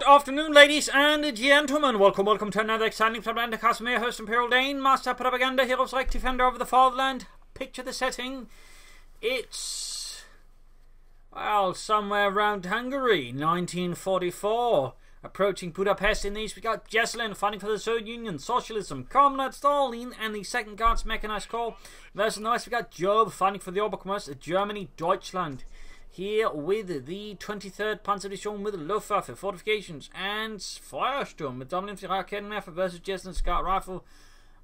afternoon, ladies and gentlemen. Welcome to another exciting Propagandacaster. May host Imperial Dane, Master Propaganda, Heroes like Defender of the Fatherland. Picture the setting. It's, well, somewhere around Hungary, 1944. Approaching Budapest. In the east, we got Jesulin fighting for the Soviet Union, Socialism, Comrade Stalin, and the Second Guards Mechanized Corps. Versus in the west, we got Jove fighting for the Oberkommers, Germany, Deutschland. Here with the 23rd Panzerdivision with Luftwaffe, Fortifications and Feuersturm with double infantry Raketenwerfer versus Jesulin Scout Rifle,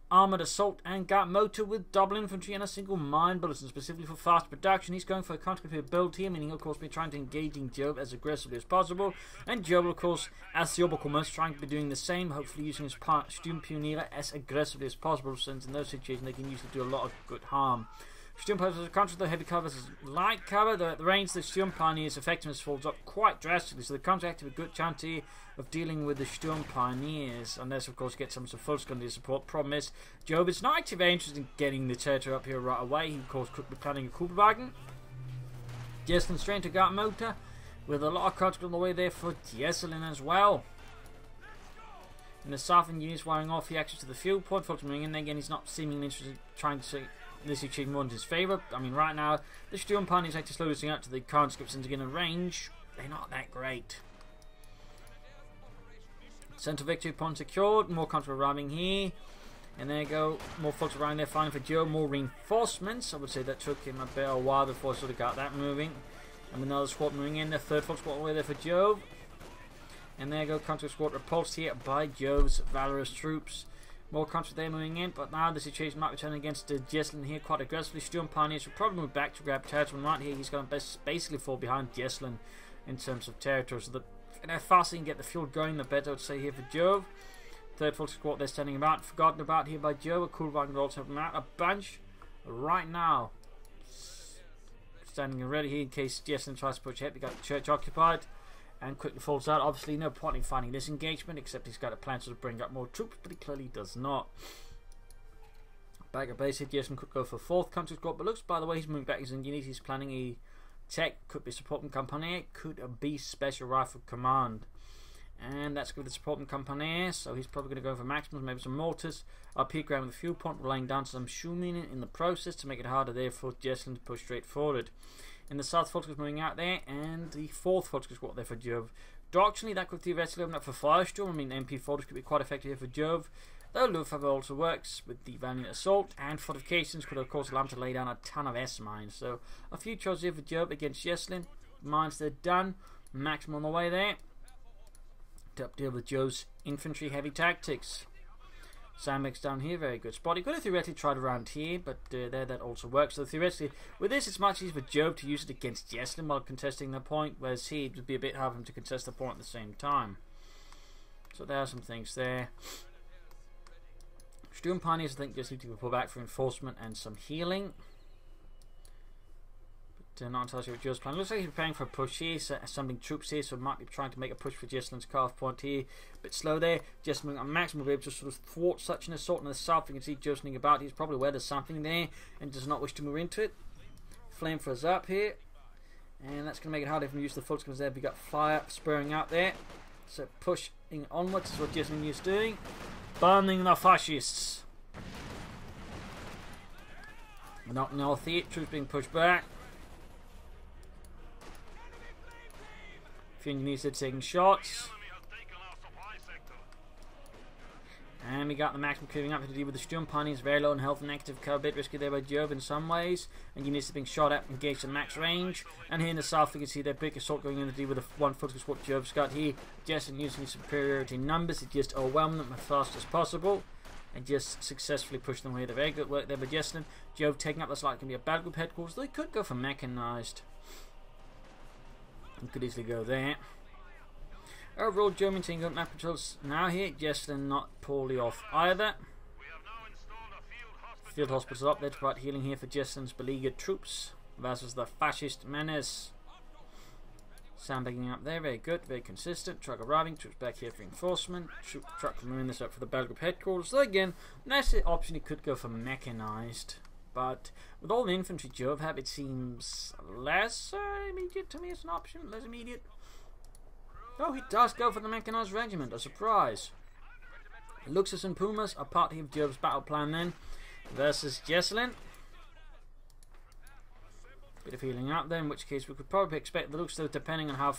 Armoured Assault and Guard Motor with double infantry and a single mine bulletin specifically for fast production. He's going for a counter-competitive build here, meaning of course be trying to engage in Jove as aggressively as possible. And Jove of course as the Oberkommers trying to be doing the same, hopefully using his Sturmpioniere as aggressively as possible, since in those situations they can usually do a lot of good harm. Sturmpioniers counter the heavy cover versus light cover. The range of the Sturmpioneers' effectiveness falls up quite drastically, so the contract have a good chance here of dealing with the Sturmpioneers, unless of course get some full secondary support. Problem is, Jove is not actually very interested in getting the territory up here right away. He of course could be planning a Kugelwagen. Jesulin straight to Guard Motor, with a lot of contact on the way there for Jesulin as well. In the southern units wiring off the access to the fuel point, filtering in there again. He's not seemingly interested in trying to see this achievement more in his favour. I mean, right now, the Sturmpioneers like to slow this thing out to the conscripts, and to get a range, they're not that great. Central victory point secured, more contra arriving here. And there you go, more folks around there fighting for Joe, more reinforcements. I would say that took him a bit of a while before I sort of got that moving. And another squad moving in, the third folk squad away there for Jove. And there you go, contra squad repulsed here by Jove's valorous troops. More contra there moving in, but now the situation might be turning against Jesulin here quite aggressively. Sturmpioneers will probably move back to grab territory. Right here, he's going to basically fall behind Jesulin in terms of territory. So the faster he can get the fuel going, the better, I would say, here for Jove. Third full squad they're standing about, forgotten about here by Jove. A cool wagon will also have them out. A bunch right now standing ready here in case Jesulin tries to push ahead. We got the church occupied and quickly falls out. Obviously no point in fighting this engagement, except he's got a plan to bring up more troops, but he clearly does not. Back at base here, Jesulin could go for 4th country squad, but looks, by the way, he's moving back his units. He's planning a tech, could be supporting company, could be special rifle command. And that's good with the supporting company, so he's probably going to go for maximums, maybe some mortars. Up here, grabbing the fuel point, laying down some Schumann in the process to make it harder there for Jesulin to push straight forward. In the south, Fortifications moving out there, and the 4th Fortifications squad there for Jove. Doctrinally, that could theoretically open up for Feuersturm. I mean, MP Fortifications could be quite effective here for Jove, though Luftwaffe also works with the Valiant Assault, and Fortifications could of course allow him to lay down a ton of S-mines. So a few choices here for Jove against Jesulin. Mines they're done, maximum on the way there to deal with Jove's infantry heavy tactics. Sandbags down here, very good spot. He could have theoretically tried around here, but there that also works. So theoretically, with this, it's much easier for Jove to use it against Jesulin while contesting the point, whereas he would be a bit hard for him to contest the point at the same time. So there are some things there. Sturmpioneers, I think, just need to pull back for reinforcement and some healing. But not entirely sure what Jove's plan. Looks like he's preparing for a push here, so assembling troops here, so might be trying to make a push for Jesulin's cut-off point here. A bit slow there. Jesulin on maximum will be able to sort of thwart such an assault in the south. You can see Joe sneaking about. He's probably aware there's something there and does not wish to move into it. Flamethrowers up here. And that's going to make it harder for him to use the full because there we got fire spurring out there. So pushing onwards is what Jesulin is doing. Burning the fascists. Not north here. Troops being pushed back. Few engineers are taking shots. And we got the maximum clearing up to deal with the Sturmpioneers. Very low in health and active cover, a bit risky there by Jove in some ways. And units are being shot at, engaged at max range. And here in the south, we can see their big assault going in to deal with the 1 foot squad Jove's got here. Jesulin using his superiority in numbers to just overwhelm them as fast as possible. And just successfully push them away. The very good work there by Jesulin. Jove taking up, that's like can be a battle group headquarters. They could go for mechanized. And could easily go there. Overall, German team got map patrols now here. Jesulin not poorly off either. Field hospitals up there to provide healing here for Jesulin's beleaguered troops versus the fascist menace. Sandbagging up there, very good, very consistent. Truck arriving, troops back here for reinforcement. Truck moving this up for the battle group headquarters. So again, next option he could go for mechanized. But with all the infantry Jove have, it seems less immediate to me as an option, less immediate. Oh, he does go for the mechanized regiment. A surprise. Luxus and Pumas are part of Jove's battle plan then. Versus Jesulin. Bit of healing up there, in which case we could probably expect the Luxus, depending on how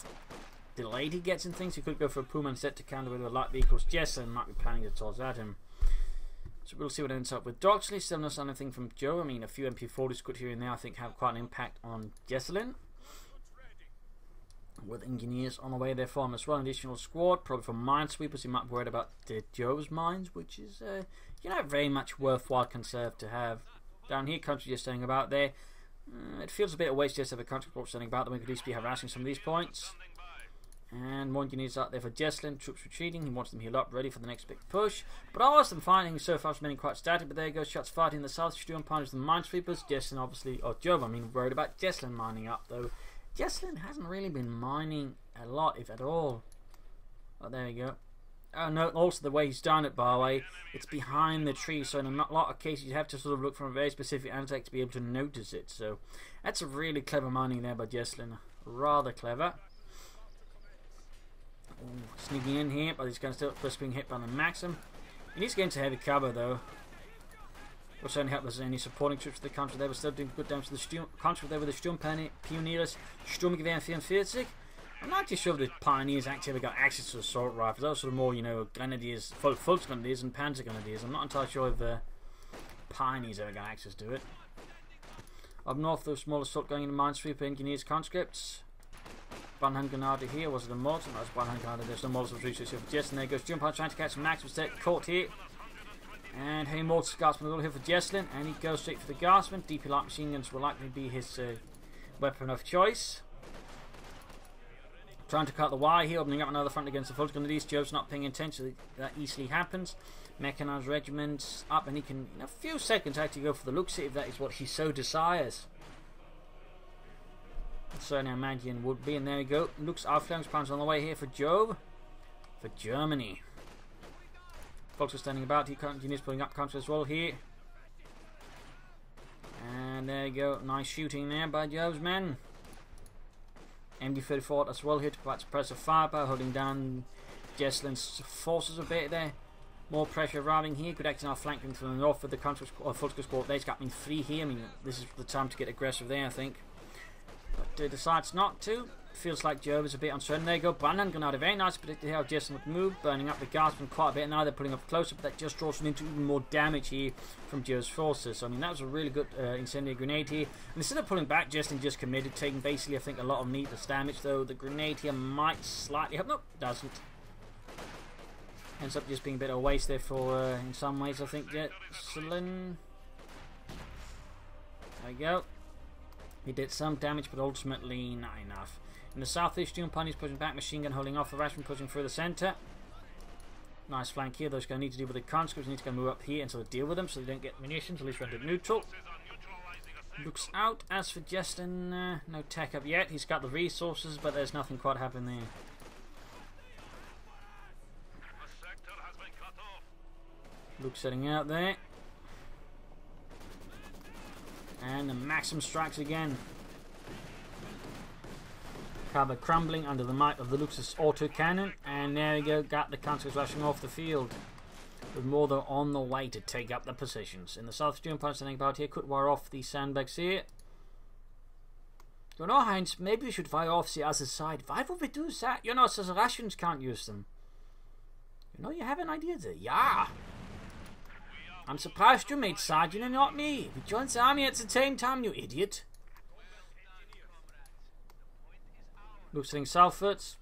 delayed he gets in things. He could go for a Puma instead to counter with a light vehicles. Jesulin might be planning to toss at him. So we'll see what ends up with Doxley. Still not anything from Joe. I mean, a few MP40s could here and there, I think, have quite an impact on Jesulin. With engineers on the way there for him as well. An additional squad, probably for minesweepers. He might be worried about Joe's mines, which is, very much worthwhile conserve to have. Down here, country just standing about there. It feels a bit of waste just to have a country corps standing about. Then we could at least be harassing some of these points. And more engineers out there for Jesulin. Troops retreating. He wants them healed up, ready for the next big push. But I was them finding so far remaining quite static. But there goes shots fired in the south. Stu and punish the minesweepers. Jesulin obviously, or Jove, worried about Jesulin mining up though. Jesulin hasn't really been mining a lot, if at all. Oh, there you go. Oh no, also the way he's done it, by the way, it's behind the tree, so in a lot of cases you have to sort of look from a very specific angle to be able to notice it. So that's a really clever mining there by Jesulin. Rather clever. Ooh, sneaking in here, but he's going to still first being hit by the Maxim. He needs to get into heavy cover though. Will certainly help us any supporting troops for the country. They were still doing good damage to the country there with the Sturmpioneers, Sturmgewehr 44. I'm not too sure if the Pioneers actually ever got access to assault rifles. Those sort of more, Grenadiers, Volksgrenadiers and Panzer Grenadiers. I'm not entirely sure if the Pioneers ever got access to it. Up north, those small assault going into Minesweeper Engineers conscripts. One-hand Grenadier here. Was it a mortar? No, it's one-hand Grenadier. There's no mortars research here for Jess. And there goes Jump trying to catch Max. Was caught here. And heavy mortars, Guardsman will here for Jesulin. And he goes straight for the Guardsman. DP light machine guns will likely be his weapon of choice. Trying to cut the wire here, opening up another front against the Volksgrenadiers. Jove's not paying attention, so that easily happens. Mechanized regiments up, and he can, in a few seconds, actually go for the Lux if that is what he so desires. So now Magian would be, and there we go. Lux Aufklärungsplans on the way here for Jove. For Germany. Folks are standing about. He continues pulling up counters as well here. And there you go. Nice shooting there by Jove's men. MD-34 as well here to provide suppressive firepower, holding down Jesulin's forces a bit there. More pressure arriving here. Could act now flanking from the north with the country squad. There's got me 3 here. I mean, this is the time to get aggressive there, I think. But decides not to. Feels like Jove is a bit uncertain. There you go. Brandon Grenadier. Very nice. Predicted how Jesulin would move. Burning up the Guardsmen quite a bit. Now they're putting up closer, but that just draws into even more damage here from Jove's forces. So, I mean, that was a really good incendiary grenade here. And instead of pulling back, Jesulin just committed, taking basically, I think, a lot of needless damage. Though the grenade here might slightly help. Nope, doesn't. Ends up just being a bit of a waste there for, in some ways, I think, Jesulin. There we go. He did some damage, but ultimately not enough. In the southeast, Pioneers pushing back, machine gun holding off, the Rashman pushing through the centre. Nice flank here. Those going to need to deal with the conscripts. Need to go move up here and sort of deal with them so they don't get munitions, at least rendered neutral. Looks out. As for Jesulin, no tech up yet. He's got the resources, but there's nothing quite happening there. Luke's setting out there. And the Maxim strikes again. Cover crumbling under the might of the Luxus autocannon. And there we go. Got the counters rushing off the field. With more than on the way to take up the positions. In the south, Sturm standing about here. Could wire off the sandbags here. Don't know, Heinz. Maybe we should fire off the other side. Why would we do that? You know, so the Russians can't use them. You know, you have an idea there. Yeah. I'm surprised you made sergeant and not me. We joined the army at the same time, you idiot. Luke's hitting southwards.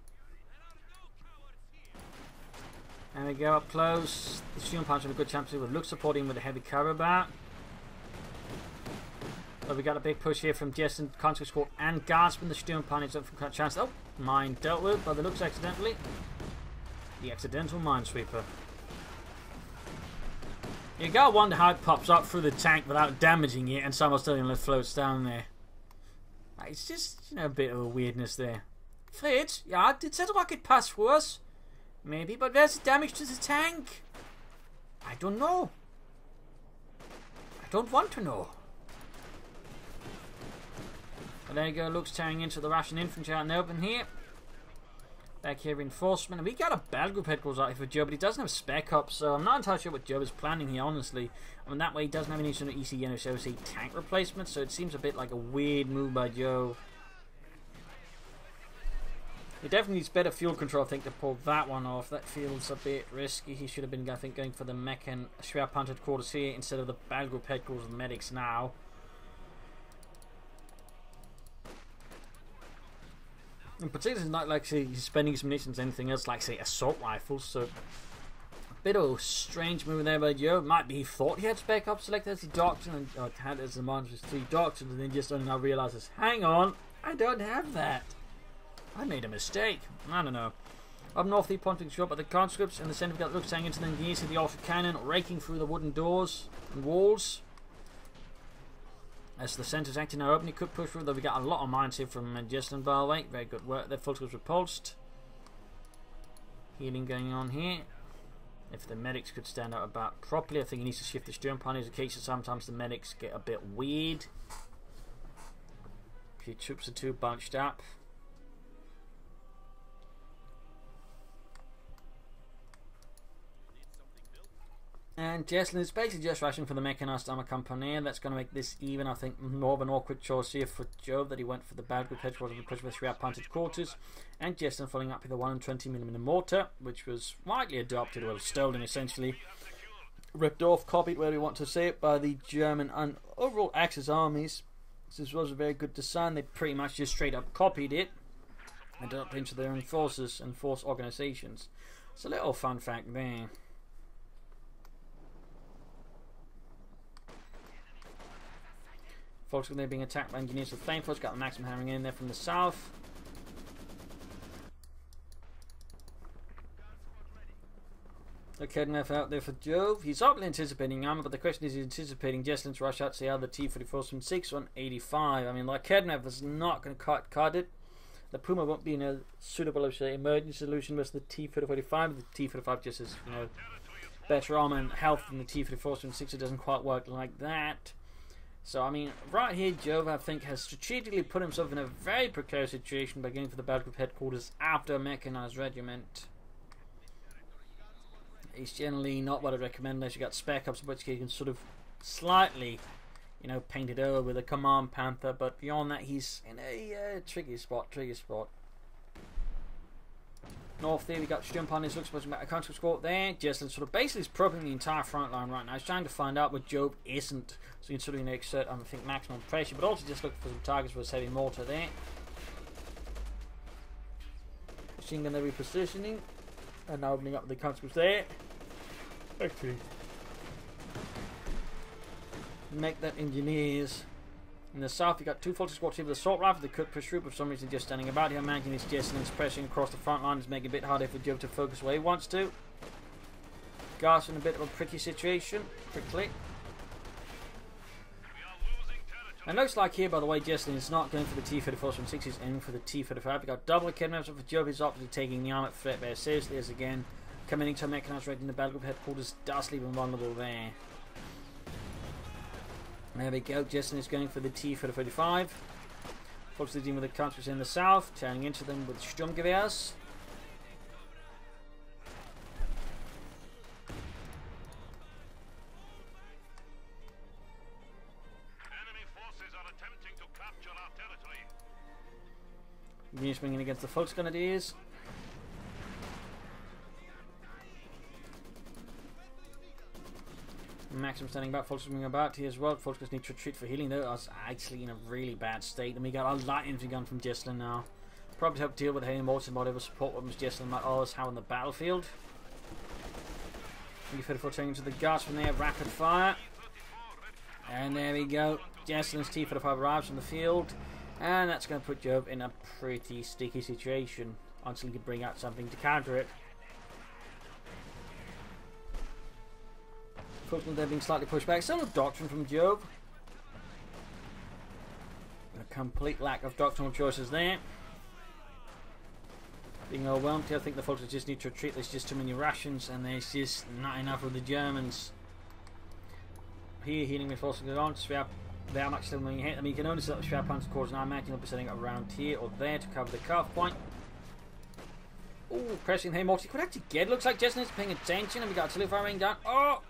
And we go up close. The Sturm Punch have a good chance with Luke supporting with a heavy cover bar. But we got a big push here from Jesulin, Conscript Squad, and Guardsman. The Sturm Punch up for a chance. Oh, mine dealt with by the Looks accidentally. The accidental minesweeper. You gotta wonder how it pops up through the tank without damaging it and somehow still floats down there. It's just, a bit of a weirdness there. Fritz, yeah, did that rocket pass through us? Maybe, but where's the damage to the tank? I don't know. I don't want to know. But there you go, Luke's tearing into the Russian infantry out in the open here. Back here, reinforcement. And we got a battle group headquarters out here for Jove, but he doesn't have spec ops, so I'm not entirely sure what Jove is planning here, honestly. I mean, that way he doesn't have any sort of ECN tank replacement, so it seems a bit like a weird move by Jove. He definitely needs better fuel control, I think, to pull that one off. That feels a bit risky. He should have been, I think, going for the mech and Schwerpunkt headquarters here instead of the battle group headquarters and medics now. In particular, it's not like say, he's spending his munitions anything else, like say assault rifles. So, a bit of a strange move there by Joe. Might be he thought he had spec ops selected as the doctrine, and had as the monsters 3 doctrines, and then just only now realizes, hang on, I don't have that. I made a mistake. I don't know. Up north, he pointing shot by the conscripts, and the centre we got looks hanging into the knees of the Ultra Cannon, raking through the wooden doors and walls. As the centre's acting now open, he could push through, though we got a lot of mines here from Jesulin, by the way. Very good work. Their full was repulsed. Healing going on here. If the medics could stand out about properly, I think he needs to shift the Sturmpanzer. In case sometimes the medics get a bit weird. A few troops are too bunched up. And Jesulin is basically just rushing for the mechanized armor company, and that's going to make this even, I think, more of an awkward choice here for Jove, that he went for the battle group headquarters and pushed with 3 outpunted quarters, and Jesulin following up with a 120mm mortar, which was widely adopted, well, stolen essentially, ripped off, copied, where we want to say it, by the German and overall Axis armies. This was a very good design. They pretty much just straight up copied it and adopted it into their own forces and force organizations. It's a little fun fact there. Folks, when they're being attacked by engineers with flamethrowers, got the maximum hammering in there from the south. Kholodny out there for Jove. He's obviously anticipating armor, but the question is, he's anticipating Jesulin's rush out to the other T-44s from 6 on 85. I mean, like Kholodny is not going to cut it. The Puma won't be in a suitable, say, emergency solution with the T-45. The T-45 just has, you know, better armor and health than the T-44s from 6. It doesn't quite work like that. So, I mean, right here, Jove, I think, has strategically put himself in a very precarious situation by going for the battle group headquarters after a mechanized regiment. He's generally not what I'd recommend unless you got spec ops, which you can sort of slightly, you know, paint it over with a command panther, but beyond that, he's in a tricky spot. North there, we got Sturmpanzer, looks like a conscript squad there. Jesulin sort of basically is probing the entire front line right now. He's trying to find out what Jove isn't, so he can sort of exert, I think, maximum pressure, but also just look for some targets for his heavy mortar there. Machine gun there repositioning, and now opening up the conscripts there. Actually, make that engineers. In the south, you got 2 Fortifications squads here with assault rifle. They could push through, but for some reason just standing about here. Imagine this Jesulin's pressing across the front line is making it a bit harder for Jove to focus where he wants to. Gar's in a bit of a tricky situation. Quickly. And looks like here, by the way, Jesulin is not going for the T-34s from 6, he's aiming for the T-35. We got double Kholodny for Jove. He's obviously taking the armored threat very seriously, as again, committing to a mechanized raid in the battle group headquarters does leave him vulnerable there. There we go, Jesulin is going for the T-35. Folks dealing with the conscripts in the south, turning into them with Sturmgewehrs. Enemy forces are attempting to capture our territory. Units swinging against the Volksgrenadiers. Maxim standing back, Folks swinging about here as well. Folks just need to retreat for healing, though. I was actually in a really bad state. And we got a light infantry gun from Jesulin now. Probably help deal with heavy mortars and whatever support weapons Jesulin might always have on the battlefield. T-34 turning into the guards from there, rapid fire. And there we go. Jesulin's T-45 arrives from the field. And that's going to put Jove in a pretty sticky situation until he can bring out something to counter it. Unfortunately, they're being slightly pushed back. Still no doctrine from Jove. A complete lack of doctrinal choices there. Being overwhelmed here, I think the folks just need to retreat. There's just too many rations, and there's just not enough of the Germans. Here, healing with forces going on. They are much still moving ahead. I mean, you can only set up Schwerpunkt cores now. I imagine they'll be setting up around here or there to cover the cuff point. Oh, pressing the multi could actually get. Looks like Jesulin is paying attention, and we got artillery firing down. Oh!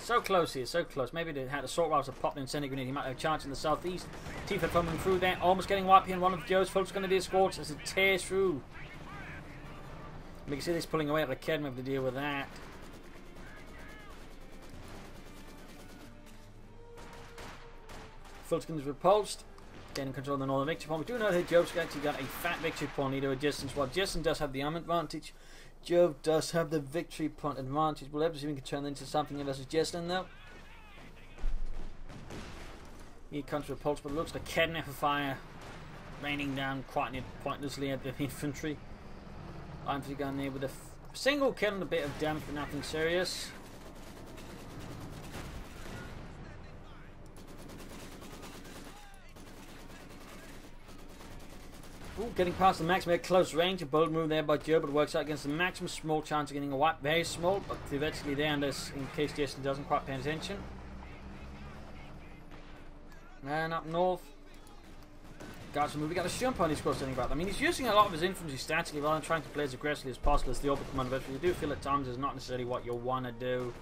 So close here, so close. Maybe they had a sort of popped in center grenade. He might have a chance in the southeast. T-Fed coming through there, almost getting wiped here, and one of Jove's folks going to be escorts as it tears through. We can see this pulling away at the Kholodny Ferma to deal with that. Fulton's repulsed, gaining control of the northern victory point. We do know that Jove's actually got a fat victory point leader at distance, while Jesulin does have the arm advantage. Jove does have the victory point advantage. We'll have to see if we can turn that into something versus Jesulin though. Here comes repulse, but it looks like Kholodny for fire, raining down quite pointlessly at the infantry. Infantry gun there with a single kill and a bit of damage, but nothing serious. Ooh, getting past the maximum at close range, a bold move there by Jove, but works out against the maximum. Small chance of getting a wipe, very small, but eventually there, and this in case Jesulin doesn't quite pay attention. And up north, got some move. We got a jump on his course. About that. I mean, he's using a lot of his infantry statically rather than trying to play as aggressively as possible as the open command veteran. You do feel at times is not necessarily what you want to do.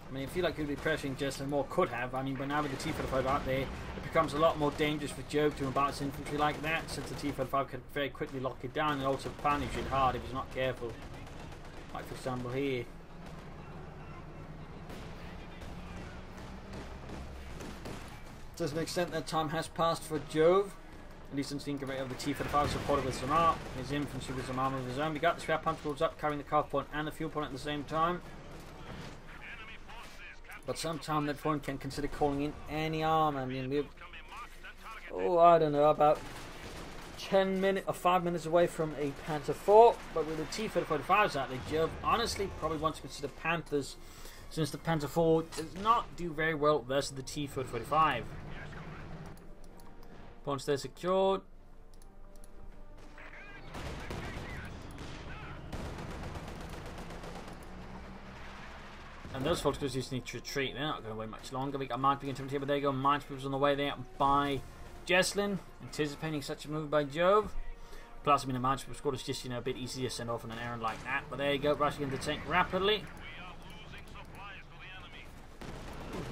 I mean, I feel like he'd be pressuring Jesulin more, could have. I mean, but now with the T-45 out there, it becomes a lot more dangerous for Jove to embark infantry like that, since the T-45 could very quickly lock it down and also punish it hard if he's not careful. Like for example here. To an extent that time has passed for Jove. At least since the increment of the T-45 supported with some art. His infantry with some armor of his own. We got the scrap punch builds up, carrying the carve point and the fuel point at the same time. But sometime that point can consider calling in any armor. I mean, we're, I don't know, about 10 minutes or 5 minutes away from a Panther 4. But with the T-45s out there, Jove honestly probably wants to consider Panthers, since the Panther 4 does not do very well versus the T-45. Once they're secured. And those folks just need to retreat. They're not going to wait much longer. We got Minesweepers into here, but there you go. Minesweepers on the way there by Jesulin, anticipating such a move by Jove. Plus, I mean, the Minesweeper squad is just, a bit easier to send off on an errand like that. But there you go, rushing into the tank rapidly.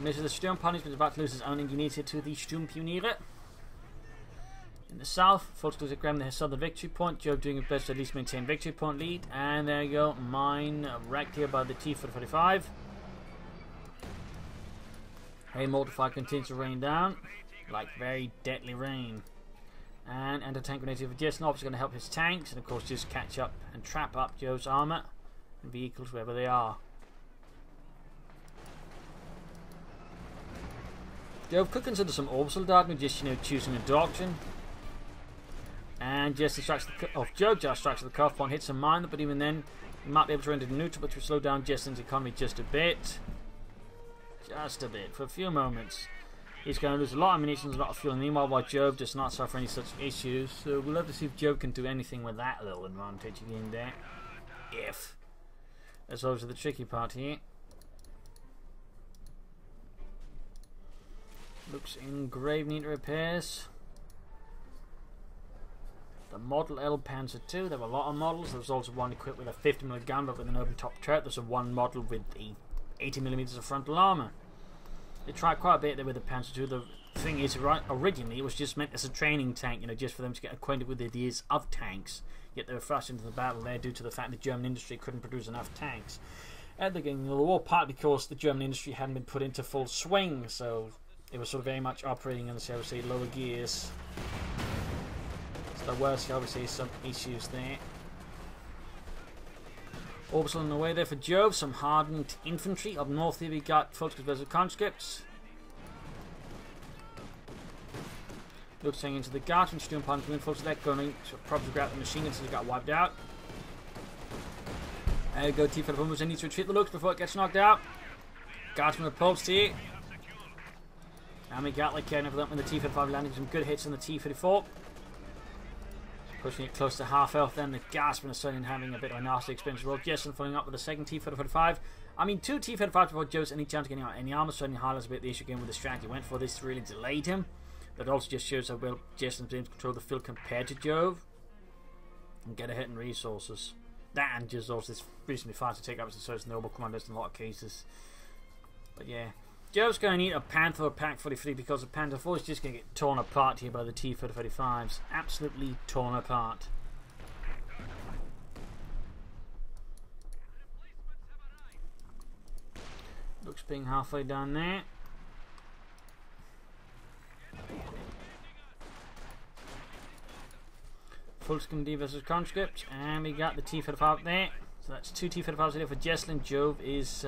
Misses the Sturmpunishment, is about to lose his own unit to the Sturmpioniere. In the south, Volkskriegs at Graham, the southern victory point. Jove doing his best to at least maintain victory point lead. And there you go, mine wrecked here by the T-45. A multiplier continues to rain down, like very deadly rain. And anti-tank grenades for Jesulin, obviously going to help his tanks, and of course just catch up and trap up Jove's armor and vehicles wherever they are. Jove could consider some orbital dart, just choosing a doctrine. And Jove strikes the cuff point, hits a mine, but even then he might be able to render the neutral, but to slow down Jesulin's economy just a bit. Just a bit, for a few moments. He's going to lose a lot of ammunition, a lot of fuel, and meanwhile while Jove does not suffer any such issues. So we'll have to see if Jove can do anything with that little advantage again there. If. That's obviously the tricky part here. Looks in grave need repairs. The Model L Panzer II, there were a lot of models. There was also one equipped with a 50mm gun but with an open top turret. There's one model with the 80mm of frontal armour. They tried quite a bit there with the Panzer II. The thing is, originally it was just meant as a training tank, just for them to get acquainted with the ideas of tanks. Yet they were thrust into the battle there due to the fact the German industry couldn't produce enough tanks. At the beginning of the war, partly because the German industry hadn't been put into full swing, so it was sort of very much operating in, shall we say, lower gears. So there were, shall we say, some issues there. Orbital on the way there for Jove, some hardened infantry. Up north here we got Volkskriegs versus conscripts. Looks hanging into the Garten, Sturmpunishment, Windfalls there, going to probably grab the machine guns, so he got wiped out. There you go, T-45 moves in, needs to retreat the looks before it gets knocked out. Garten repulsed here. And we got like Kholodny for that when the T-45 landing some good hits on the T-54. Pushing it close to half health, then the Gasping is certainly having a bit of a nasty experience as well. Jesulin following up with a second T-45. I mean, two T-45 before Joe's any chance of getting out any armor, certainly highlights a bit the issue again with the strategy he went for. This really delayed him. That also just shows how well Jesulin's been able to control the field compared to Jove and get ahead in resources. That and just also this reasonably fast to take up as a noble commanders in a lot of cases. But yeah, Jove's going to need a Panther or Pack 43 because the Panther 4 is just going to get torn apart here by the T-35s. Absolutely torn apart. Looks being halfway down there. Full screen D versus conscript, and we got the T-35 there. So that's 2 T-35s there for Jesulin. Jove is...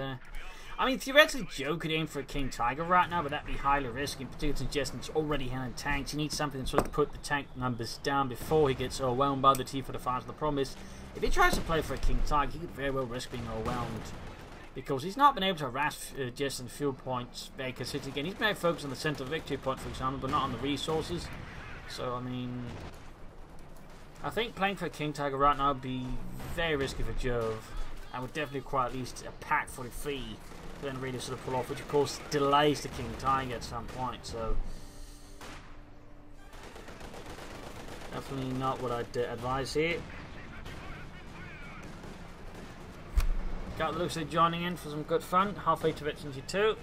I mean, theoretically, Jove could aim for a King Tiger right now, but that'd be highly risky, particularly since Jesulin's already handling tanks. He needs something to sort of put the tank numbers down before he gets overwhelmed by the T-35s. The problem is, if he tries to play for a King Tiger, he could very well risk being overwhelmed, because he's not been able to harass Jesulin's field points very consistently. Again, he's been able to focus on the center victory point, for example, but not on the resources. So, I mean, I think playing for a King Tiger right now would be very risky for Jove. I would definitely require at least a Pack 43 to then really sort of pull off, which of course delays the King Tiger at some point. So definitely not what I'd advise here. Got the looks of joining in for some good fun. Halfway to Veterans 2.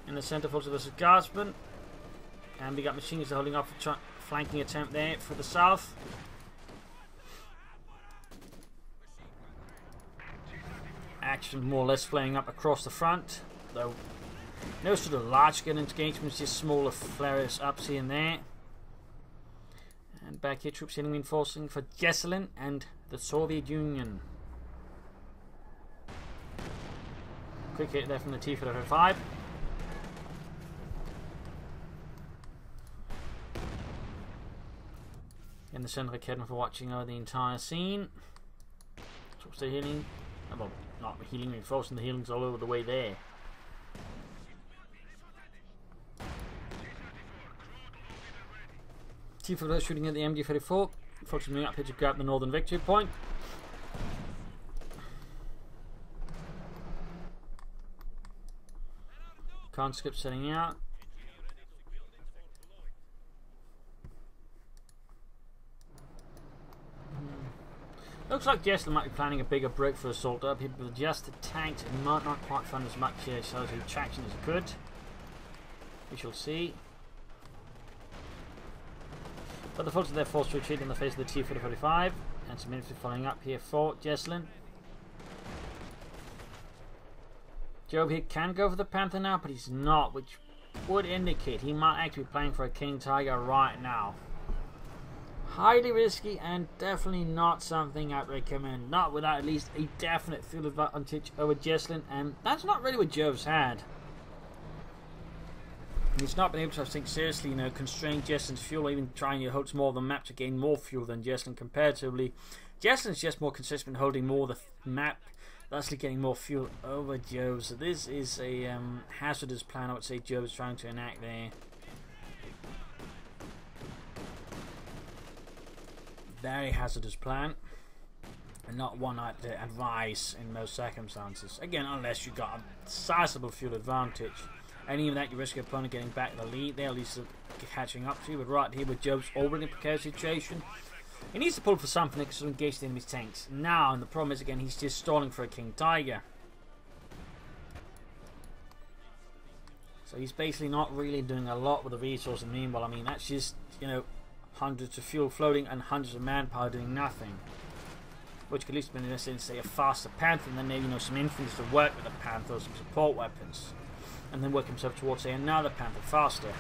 In the centre, Forces versus Guardsmen. And we got machine guns holding off a flanking attempt there for the south. Action more or less flaring up across the front, though no sort of large scale engagements, just smaller flares ups here and there. And back here, troops hitting reinforcing for Jesulin and the Soviet Union. Quick hit there from the T-35. In the centre of Kholodny for watching over the entire scene. Troops are healing. Well, not healing, reinforcing the healings all over the way there. T-35 shooting at the MG-34. Focusing up here to grab the northern victory point. Conscript setting out. Looks like Jesulin might be planning a bigger break for assault up here, but just the tanks it might not quite fund as much so as traction as it could. We shall see. But the forces are forced to retreat in the face of the T-45 and some infantry following up here for Jesulin. Jove here can go for the Panther now, but he's not, which would indicate he might actually be playing for a King Tiger right now. Highly risky and definitely not something I'd recommend. Not without at least a definite field advantage over Jesulin, and that's not really what Jove's had. He's not been able to, I think, seriously, constrain Jesulin's fuel, even trying to hold more of the map to gain more fuel than Jesulin comparatively. Jesulin's just more consistent in holding more of the map, thusly getting more fuel over Jove. So this is a hazardous plan, I would say Jove is trying to enact there. Very hazardous plan, and not one I'd advise in most circumstances. Again, unless you've got a sizable fuel advantage, and even that you risk your opponent getting back the lead there, at least catching up to you. But right here with Jove's already in a precarious situation, he needs to pull for something to engage the enemy's tanks now, and the problem is, again, he's just stalling for a King Tiger. So he's basically not really doing a lot with the resource, and meanwhile, I mean, that's just, hundreds of fuel floating and hundreds of manpower doing nothing. Which could at least be in say a faster Panther, and then maybe some infantry to work with the Panther, some support weapons, and then work himself towards say another Panther faster.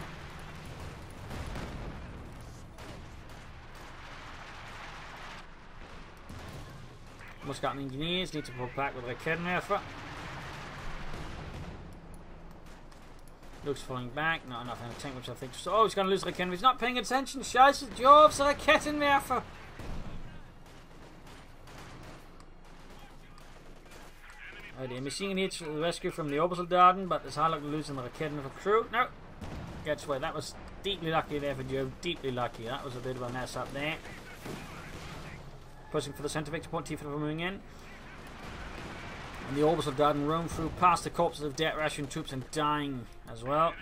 Muscat engineers need to pull back with a Kholodny Ferma. Looks falling back, not enough tank, which I think. So, oh, he's going to lose the Kholodny. He's not paying attention. Scheiße, Jove's a Kholodny Ferma. Oh dear, machine gun here to the rescue from the Obersoldaten, but there's high luck losing the Kholodny Ferma crew. No, gets away. That was deeply lucky there for Jove. Deeply lucky. That was a bit of a mess up there. Pushing for the centre victory point. T-35 moving in. And the Obersoldaten roam through past the corpses of debt ration troops and dying as well.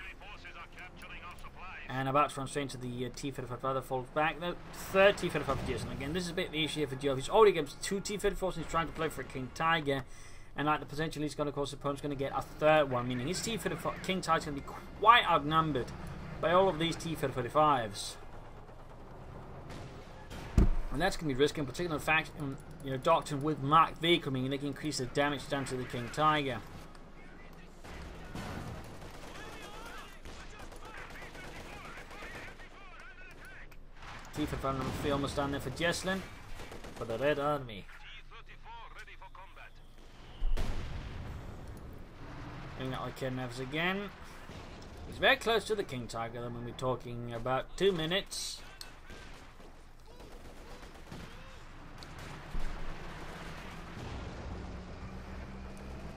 And about to run straight into the T-35 that falls back. The third T-35 for Jesulin. Again, this is a bit of the issue here for Jove. He's already against 2 T-34s and he's trying to play for a King Tiger. And like the potential he's going to cause, the opponent's going to get a third one, meaning his T-35 King Tiger's going to be quite outnumbered by all of these T-35s. And that's going to be risky, in particular, the fact, doctrine with marked vehicle, meaning they can increase the damage done to the King Tiger. T-35 number 3 almost down there for Jesulin, for the Red Army. T-34 ready for combat. Doing that like Kennevs again. He's very close to the King Tiger, then when we're talking about 2 minutes.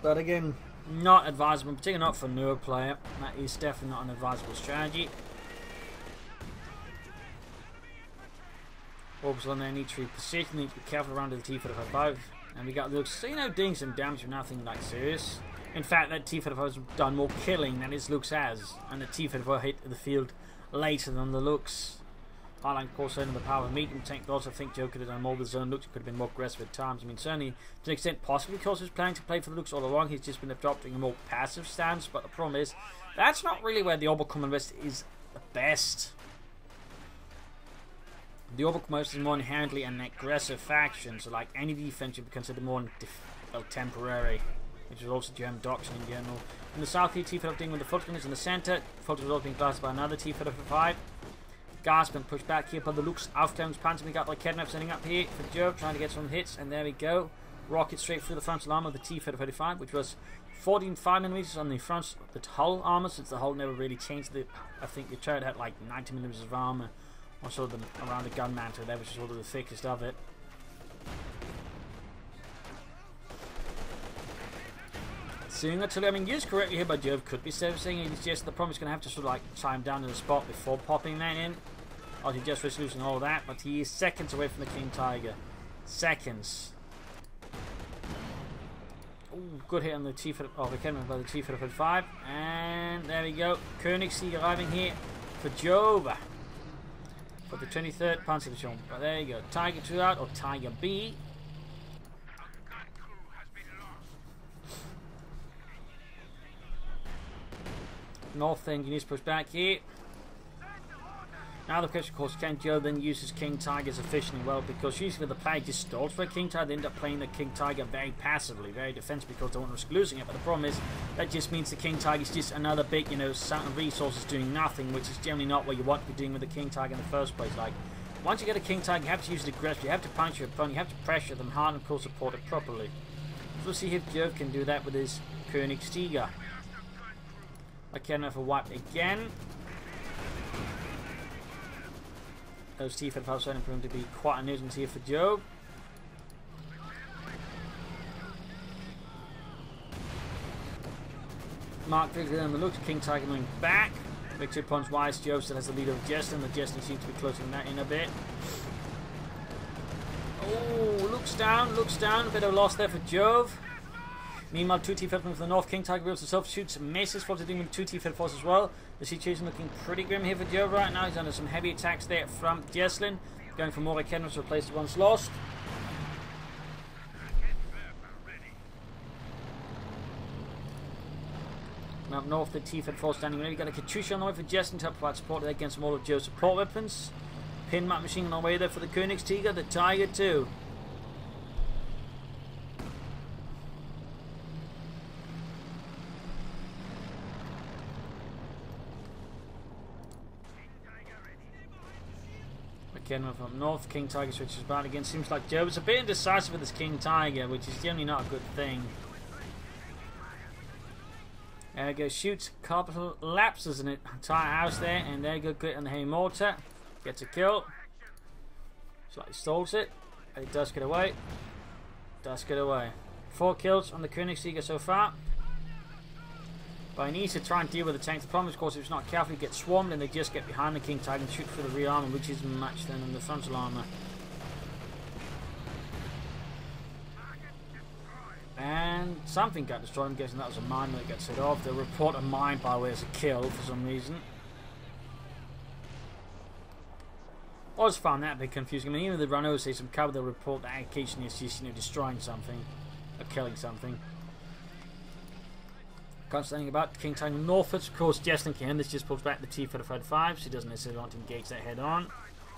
But again, not advisable, particularly not for a newer player. That is definitely not an advisable strategy. Orbital on there, need to reposition, need to be careful around the T-35. And we got Luke's, doing some damage with nothing like serious. In fact, that T-35 has done more killing than his Luke's has. And the T-35 hit the field later than the Luke's. Highline, of course, only the power of medium tank. But also, I think Joe could have done more with his own Looks. Could have been more aggressive at times. I mean, certainly to an extent, possibly because he was planning to play for the Looks all along. He's just been adopting a more passive stance. But the problem is, that's not really where the Orbital Command West is the best. The Orbital Command West is more inherently an aggressive faction. So, like any defense, you would consider more temporary, which is also German doctrine in general. In the south, T-35 dealing with the Fulton is in the center. Fulton is also being blasted by another T-35. Gas been pushed back here by the Luke's Aufklärungspanzer. We got like Kennevs setting up here for Jove, trying to get some hits, and there we go. Rocket straight through the frontal armor of the T-35, which was 14.5mm on the front of the hull armor, since the hull never really changed. I think the turret had like 90mm of armor, or sort of around the gun mantle there, which is sort of the thickest of it. Seeing artillery, I mean, used correctly here by Jove could be servicing. It's just the problem is going to have to sort of like chime down to the spot before popping that in. Or he just risks losing all of that, but he is seconds away from the King Tiger. Seconds. Ooh, good hit on the T-35 by the T-35. And there we go. Königssieg arriving here for Jove. For the 23rd Panzerdivision. But there you go. Tiger 2 out, or Tiger B. North engineers push back here. Now the question, of course, can Joe then use his King Tigers efficiently? Well, because usually the player just stalls for a King Tiger, they end up playing the King Tiger very passively, very defensive, because they want to risk losing it. But the problem is, that just means the King Tiger is just another big, resources doing nothing, which is generally not what you want to be doing with the King Tiger in the first place. Like, once you get a King Tiger, you have to use it aggressively, you have to punch your opponent, you have to pressure them hard, and of course support it properly. So we'll see if Jove can do that with his Königstiger. Okay, now for wipe again. Those T-35 are starting to be quite a nuisance here for Jove. Mark Victor on the look, King Tiger moving back. Victor punch wise, Jove still has the lead over Jesulin. The Jesulin seems to be closing that in a bit. Oh, looks down, a bit of a loss there for Jove. Meanwhile, 2 T-35 from the north, King Tiger reveals himself, shoots and misses, for dealing with 2 T-34s as well. The situation looking pretty grim here for Jove right now. He's under some heavy attacks there from Jesulin, going for more Kennevs to replace the ones lost. Up north, the T-34 standing ready. We've got a Katyusha on the way for Jesulin to provide support there against some all of Jove's support weapons. Pin map machine on the way there for the Königstiger, the Tiger 2. Again, from north, King Tiger switches back again. Seems like Jove is a bit indecisive with this King Tiger, which is generally not a good thing. There we go, shoots, capital, lapses an entire house there, and there you go, good on the heavy mortar. Gets a kill. Slightly stalls it, but it does get away. 4 kills on the Königstiger so far. But he needs to try and deal with the tank. The problem is, of course, if he's not careful, he gets swarmed and they just get behind the King Tiger and shoot through the rear armor, which is much than in the frontal armor. And something got destroyed. I'm guessing that was a mine that got set off. They'll report a mine by way as a kill for some reason. always found that a bit confusing. I mean, even the runners say some cover, they'll report that occasionally it's just, destroying something or killing something. Constantly about King Tiger northwards, of course. Jesulin can. This just pulls back the T-45 so he doesn't necessarily want to engage that head on.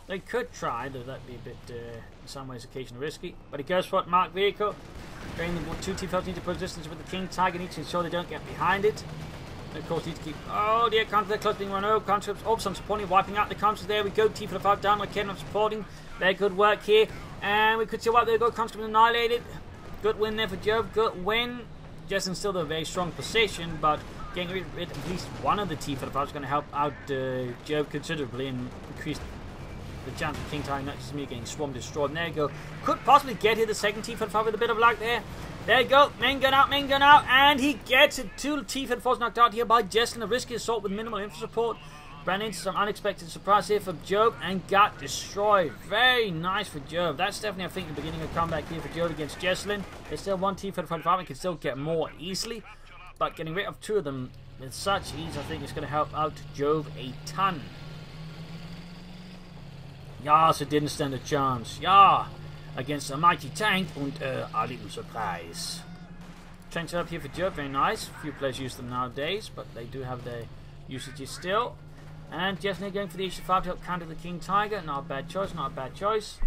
They could try, though that'd be a bit, in some ways, occasionally risky. But he goes for it, marked vehicle. Bringing the two T-15 into positions with the King Tiger, needs to ensure they don't get behind it. And of course, need to keep. Oh dear, counter the close being run over. Conscripts, oh, some supporting, wiping out the conscripts. There we go. T-45 down, like Kenneth supporting. Very good work here. And we could see what there we go. Conscripts annihilated. Good win there for Jove. Good win. Jesulin's still in a very strong position, but getting rid of at least one of the T-45 is going to help out Jove considerably and increase the chance of King Tiger not just me getting swarmed, destroyed. And there you go. Could possibly get here the second T-45 with a bit of luck there. There you go. Main gun out, and he gets it. Two T-54s knocked out here by Jesulin. A risky assault with minimal info support. Ran into some unexpected surprise here for Jove and got destroyed. Very nice for Jove. That's definitely, I think, the beginning of comeback here for Jove against Jesulin. There's still one T-45 and can still get more easily. But getting rid of two of them with such ease, I think, is going to help out Jove a ton. Yes, it didn't stand a chance. Yeah, against a mighty tank and a little surprise. Trench up here for Jove, very nice. Few players use them nowadays, but they do have their usages still. And Jesulin going for the H5 to help counter the King Tiger. Not a bad choice, not a bad choice.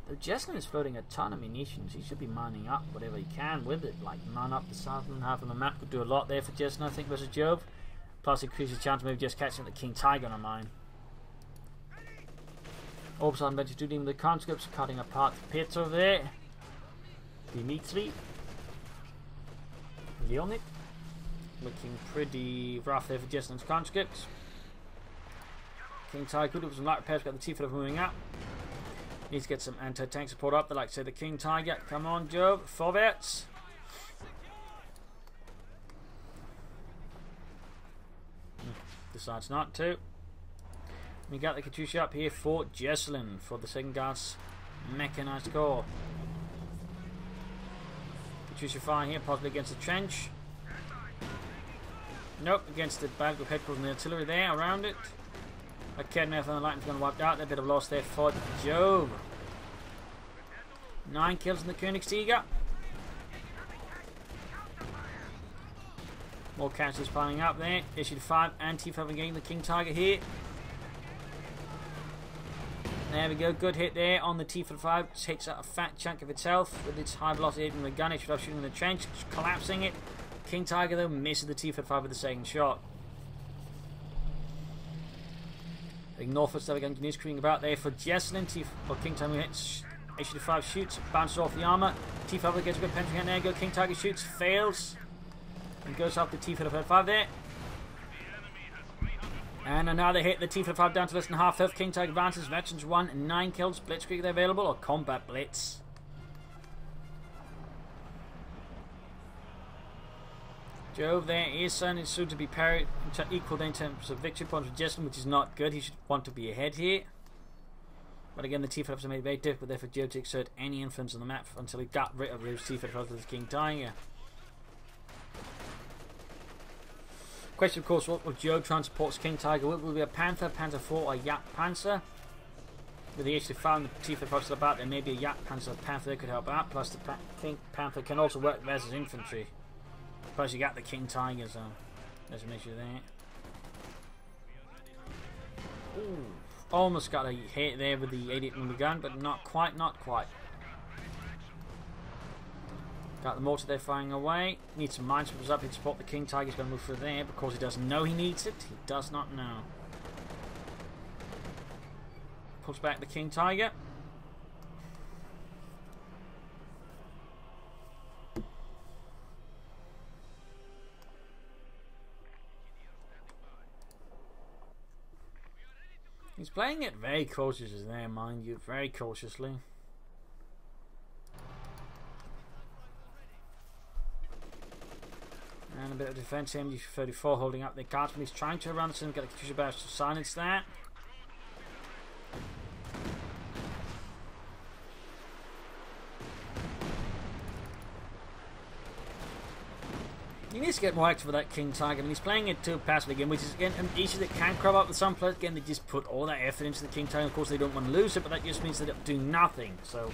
Though Jesulin is floating a ton of munitions, he should be mining up whatever he can with it. Like mine up the southern half of the map could do a lot there for Jesulin, I think, versus Jove. Plus increases the chance of maybe just catching the King Tiger on a mine. Also, I'm to dealing with the conscripts, cutting apart the pits over there. Dimitri. Leonid. Looking pretty rough there for Jesulin's conscripts. King Tiger could have some light repairs, got the T-45 moving up. Needs to get some anti-tank support up. They like to say the King Tiger. Come on, Jove. Forwards. Decides not to. We got the Katyusha up here for Jesulin for the 2nd Guards Mechanized Corps. Katyusha fire here, possibly against the trench. Nope, against the bag of headquarters and the artillery there around it. Academy of the Lightning's going to wipe out. A bit of loss there for Jove. 9 kills in the Königstiger. More casualties piling up there. Issued 5 anti-5 against the King Tiger here. There we go, good hit there on the T-45. Takes out a fat chunk of itself with its high velocity hitting the gun. It should have shooting in the trench, collapsing it. King Tiger though misses the T-45 with the 2nd shot. Northward stuff again, engineers creeping about there for Jesulin. King Tiger hits. H-5 shoots, bounces off the armor. T-5 gets a good penetrating. There you go. King Tiger shoots, fails, and goes off the T-45 there. And another hit. The T-45 down to less than half health. King Tiger advances. Veterans 1 and 9 kills. Blitzkrieg available or combat blitz. Jove there is soon to be parried, equal in terms of victory points with Jesulin, which is not good. He should want to be ahead here. But again, the T-45s are made very difficult there for Jove to exert any influence on the map until he got rid of his T-45s with his King Tiger. Question, of course, what will Jove transport King Tiger? Will it be a Panther, Panther 4, or Yak Panzer? With the H-5 and the T-45 still about, there may be a Yak Panzer Panther that could help out. Plus, the King Panther can also work versus infantry. Plus, you got the King Tiger, so there's an issue there. Ooh, almost got a hit there with the 88mm gun, but not quite, not quite. Got the mortar there firing away. Needs some minesweepers up. He'd support the King Tiger. He's going to move through there because he doesn't know he needs it. He does not know. Pulls back the King Tiger. He's playing it very cautiously there, mind you. Very cautiously. And a bit of defense. MG34 holding up the cards, but he's trying to run so get the Katyusha barrage to silence that. He needs to get more active with that King Tiger. I mean, he's playing it too passively again, which is again an issue that can crop up with some players. Again, they just put all that effort into the King Tiger. Of course, they don't want to lose it, but that just means they don't do nothing. So,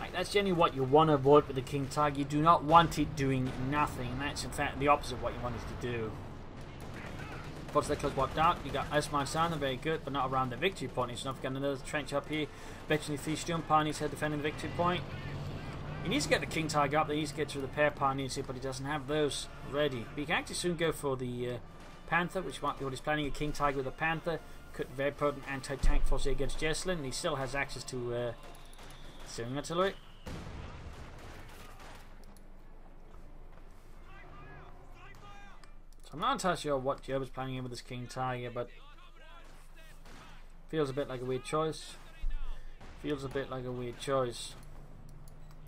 like, that's generally what you want to avoid with the King Tiger. You do not want it doing nothing, and that's in fact the opposite of what you want it to do. Once they're close wiped out, you got Escalation sounding very good, but not around the victory point. He's not got another trench up here. Betching the Sturm Pioneers here defending the victory point. He needs to get the King Tiger up there. He needs to get through the pair Pioneers here, but he doesn't have those ready. But he can actually soon go for the Panther, which might be what he's planning. A King Tiger with a Panther. Could be very potent anti-tank force here against Jesulin. And he still has access to Searing Artillery. So I'm not entirely sure what Jove is planning here with this King Tiger, but feels a bit like a weird choice. Feels a bit like a weird choice.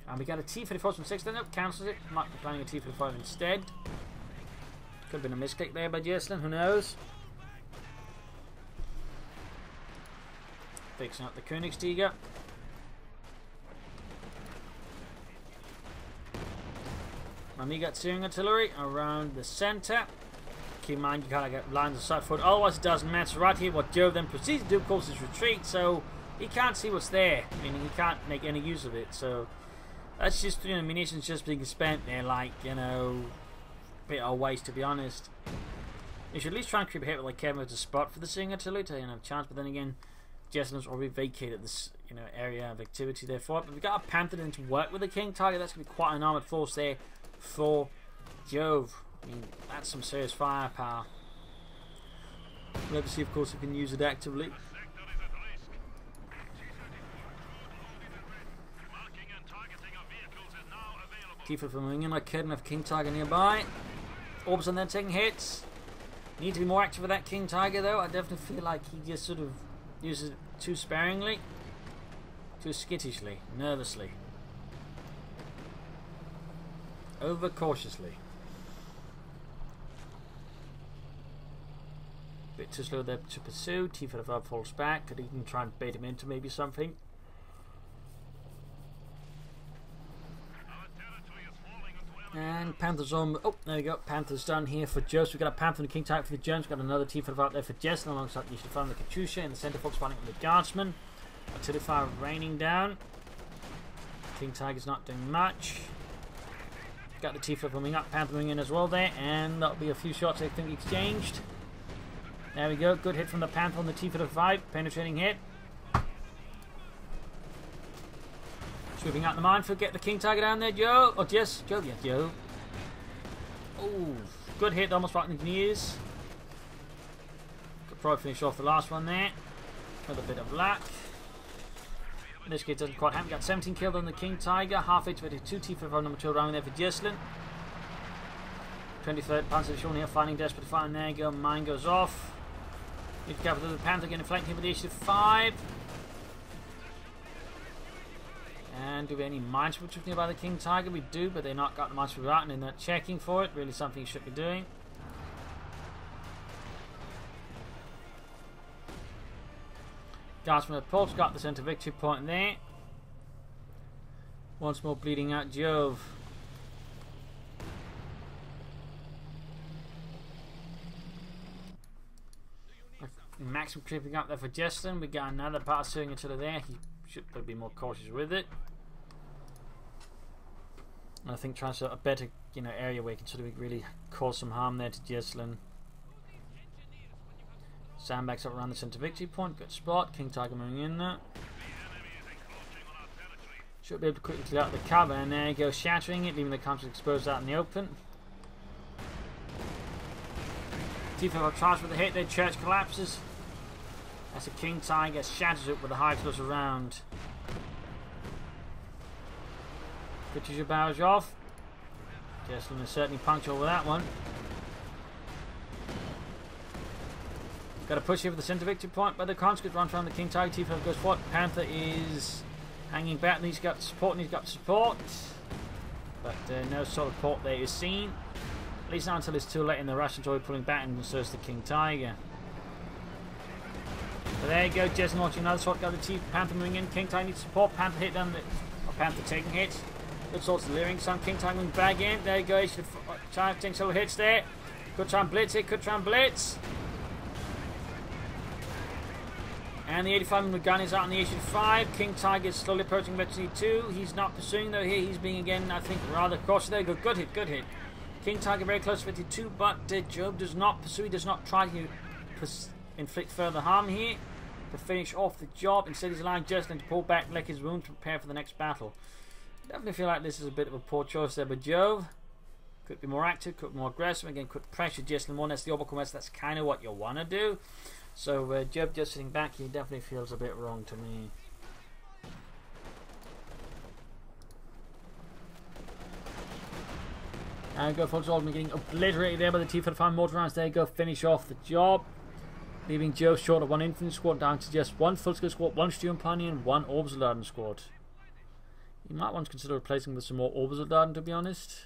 And we got a T-34 from 6, then nope, cancels it. Might be planning a T-35 instead. Could have been a misclick there by Jesulin, who knows? Fixing up the Königstiger. And we got Searing Artillery around the centre. Keep in mind, you gotta get lines of sight for it, otherwise it doesn't matter. Right here, what Jove then proceeds to do, of course, is retreat, so he can't see what's there, meaning he can't make any use of it. So that's just, you know, munitions just being spent there, like, you know, a bit of a waste, to be honest. You should at least try and creep ahead with like Kevin to spot for the Searing Artillery to have a chance, but then again, Jesulin's already vacated this, you know, area of activity there for it. But we got a Panther then to work with the King Tiger. That's gonna be quite an armoured force there for Jove. I mean, that's some serious firepower. We'll have to see, of course, if we can use it actively. T-4 from wing in, like kidding, have King Tiger nearby. Orbs on there taking hits. Need to be more active with that King Tiger though. I definitely feel like he just sort of uses it too sparingly, too skittishly, nervously, over cautiously. Bit too slow there to pursue. T-45 falls back. Could even try and bait him into maybe something. And Panther's on. Oh, there we go. Panther's done here for Jove. We've got a Panther and a King Tiger for the Germans. We've got another T-45 out there for Jesulin alongside the Jesulin, the Katyusha in the centre. Folks fighting with the Guardsmen. Artillery fire raining down. King Tiger's not doing much. Got the T-45 coming up. Panther moving in as well there. And that'll be a few shots I think exchanged. There we go. Good hit from the Panther on the T-45. Penetrating hit. Swooping out the minefield, get the King Tiger down there, Joe. Oh, yes, Joe, yeah, Joe. Oh, good hit, almost right in the knees. Could probably finish off the last one there. With a bit of luck. In this case, it doesn't quite happen. Got 17 killed on the King Tiger. Halfway to 22 T-45 number 2 around there for Jesulin. 23rd Panzer Division here, finding desperate to find. There you go, mine goes off. Need to cover the Panther, getting flanked here with the H-5. And do we have any minesweepers nearby the King Tiger? We do, but they're not got the minesweeper out and they're not checking for it. Really something you should be doing. Guardsman of Pulse got the centre victory point there. Once more bleeding out Jove. Maximum creeping up there for Jesulin. We got another part of Searing Artillery there. He should be more cautious with it. And I think trying to a better, you know, area where he can sort of really cause some harm there to Jesulin. Sandbags up around the centre victory point. Good spot. King Tiger moving in there. Should be able to quickly clear out the cover, and there you go, shattering it, leaving the counters exposed out in the open. T-45 charge with a hit, their church collapses. As the King Tiger shatters it with the high explosive round. Katyusha barrage off. Jesulin is certainly punctual with that one. Got to push here for the centre victory point, but the conscript runs around the King Tiger. T-45 goes forward. Panther is hanging back. He's got support, and he's got support. But no sort of support there is seen. At least not until it's too late in the Russians already pulling back, and so is the King Tiger. But there you go, Jesulin launching another shot. Got the T Panther moving in. King Tiger needs support. Panther hit down the. Panther taking hits. Good sorts of leering some. King Tiger moving back in. There you go. Charge Targeting several hits there. Could try and blitz it, could try and blitz. And the 85mm gun is out on the 85. King Tiger is slowly approaching Veteran 2. He's not pursuing though here. He's being again, I think, rather cautious. There you go. Good hit, good hit. King Tiger very close to 52, but Jove does not pursue. He does not try to inflict further harm here to finish off the job. Instead, he's allowing Jesulin to pull back, lick his wound to prepare for the next battle. Definitely feel like this is a bit of a poor choice there, but Jove could be more active, could be more aggressive. Again, could pressure Jesulin more. That's the orbital west. That's kind of what you want to do. So Jove just sitting back, he definitely feels a bit wrong to me. And go folks, all getting obliterated there by the T-45 mortar rounds. There you go, finish off the job. Leaving Jove short of one infantry squad, down to just one full scale squad, one Sturmpanzer and one Obersoldaten squad. You might want to consider replacing with some more Obersoldaten, to be honest.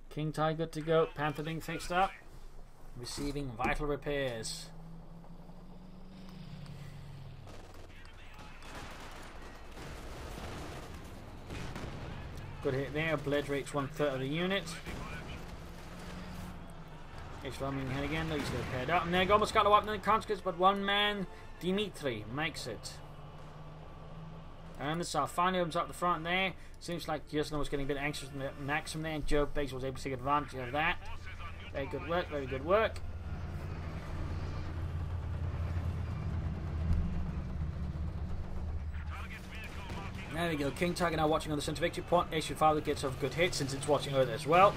King Tiger good to go, Panther being fixed up. Receiving vital repairs. Good hit there, obliterates 1/3 of the unit. It's running ahead again, though he's still paired up. And there, almost got the weapon in the consequence, but one man, Dimitri, makes it. And the South finally opens up the front there. Seems like Jesulin was getting a bit anxious in the maximum there, and Jove basically was able to take advantage of that. Very good work, very good work. There we go, King Tiger now watching on the centre victory point. H5 gets off good hits since it's watching over as well.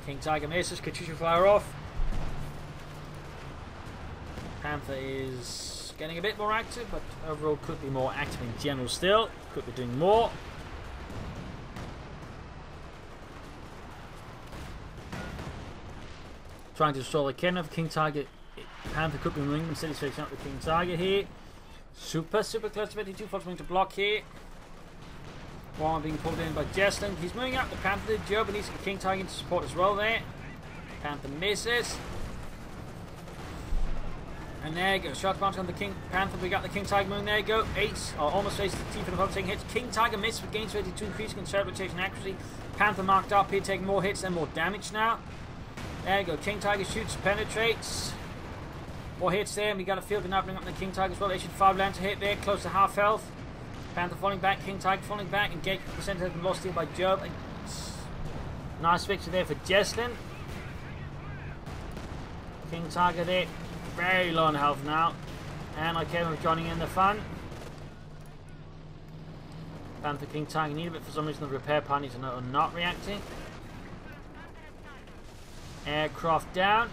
King Tiger misses, Katyusha fire off. Panther is getting a bit more active, but overall could be more active in general still. Could be doing more. Trying to destroy the cannon of King Tiger. Panther could be moving instead he's facing up the King Tiger here. Super close to 52. Fox moving to block here. One being pulled in by Jesulin. He's moving up the Panther. Jove needs the King Tiger to support as well there. Panther misses. And there you go. Shot bounce on the King Panther. We got the King Tiger moving. There you go. Ace. Almost faced the teeth for the pub taking hits. King Tiger missed with gains 32, increasing conservative rotation accuracy. Panther marked up here, taking more hits and more damage now. There you go. King Tiger shoots, penetrates. More hits there, and we got a field opening up the King Tiger as well. They should 5 lands to hit there, close to half health. Panther falling back, King Tiger falling back, and Gate percent has been lost here by Jove. Nice victory there for Jesulin. King Tiger there, very low on health now. And OKW joining in the fun. Panther, King Tiger need a bit for some reason. The repair parties are not reacting. Aircraft down.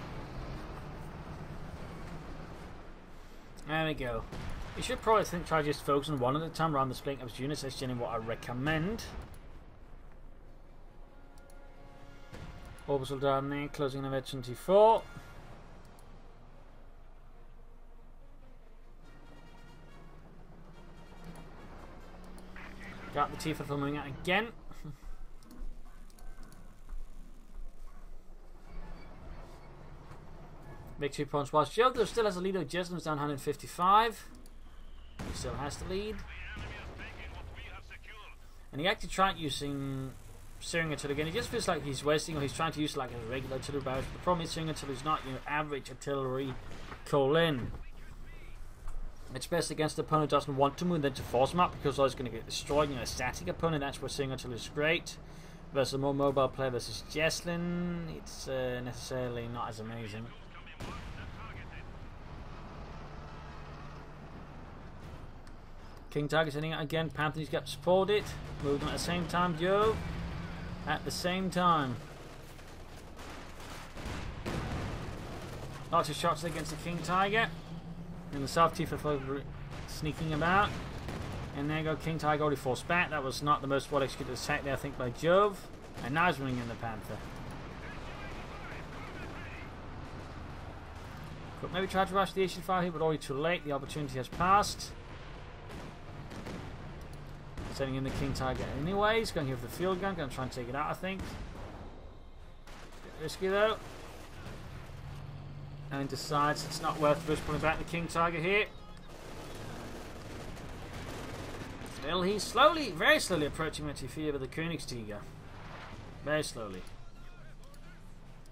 There we go. You should probably try just focus on one at a time rather than splitting up units. That's generally what I recommend. Orbital down there, closing on edge 24. Got the T-45 moving out again. Victory points whilst Jove though still has a lead. Jesulin's down 155. He still has the lead. And he actually tried using Syrian artillery again. He just feels like he's wasting, or he's trying to use it like a regular artillery barrage. The problem is Syrian artillery is not your average artillery call-in. It's best against the opponent who doesn't want to move, then to force him up, because always going to get destroyed. You know, a static opponent, that's where Syrian artillery is great. Versus a more mobile player versus Jesulin, it's necessarily not as amazing. King Tiger's hitting it again. Panther's got supported. Moving at the same time. Jove at the same time. Lots of shots against the King Tiger. And the South T-45 sneaking about. And there you go. King Tiger already forced back. That was not the most well executed attack there, I think, by Jove. And now he's running in the Panther. Could maybe try to rush the H-5 here, but already too late. The opportunity has passed. Sending in the King Tiger anyways. Going here with the field gun. Going to try and take it out, I think. Bit risky though. And decides it's not worth risk pulling back the King Tiger here. Well, he's slowly, very slowly approaching Metifia with the Königstiger. Very slowly.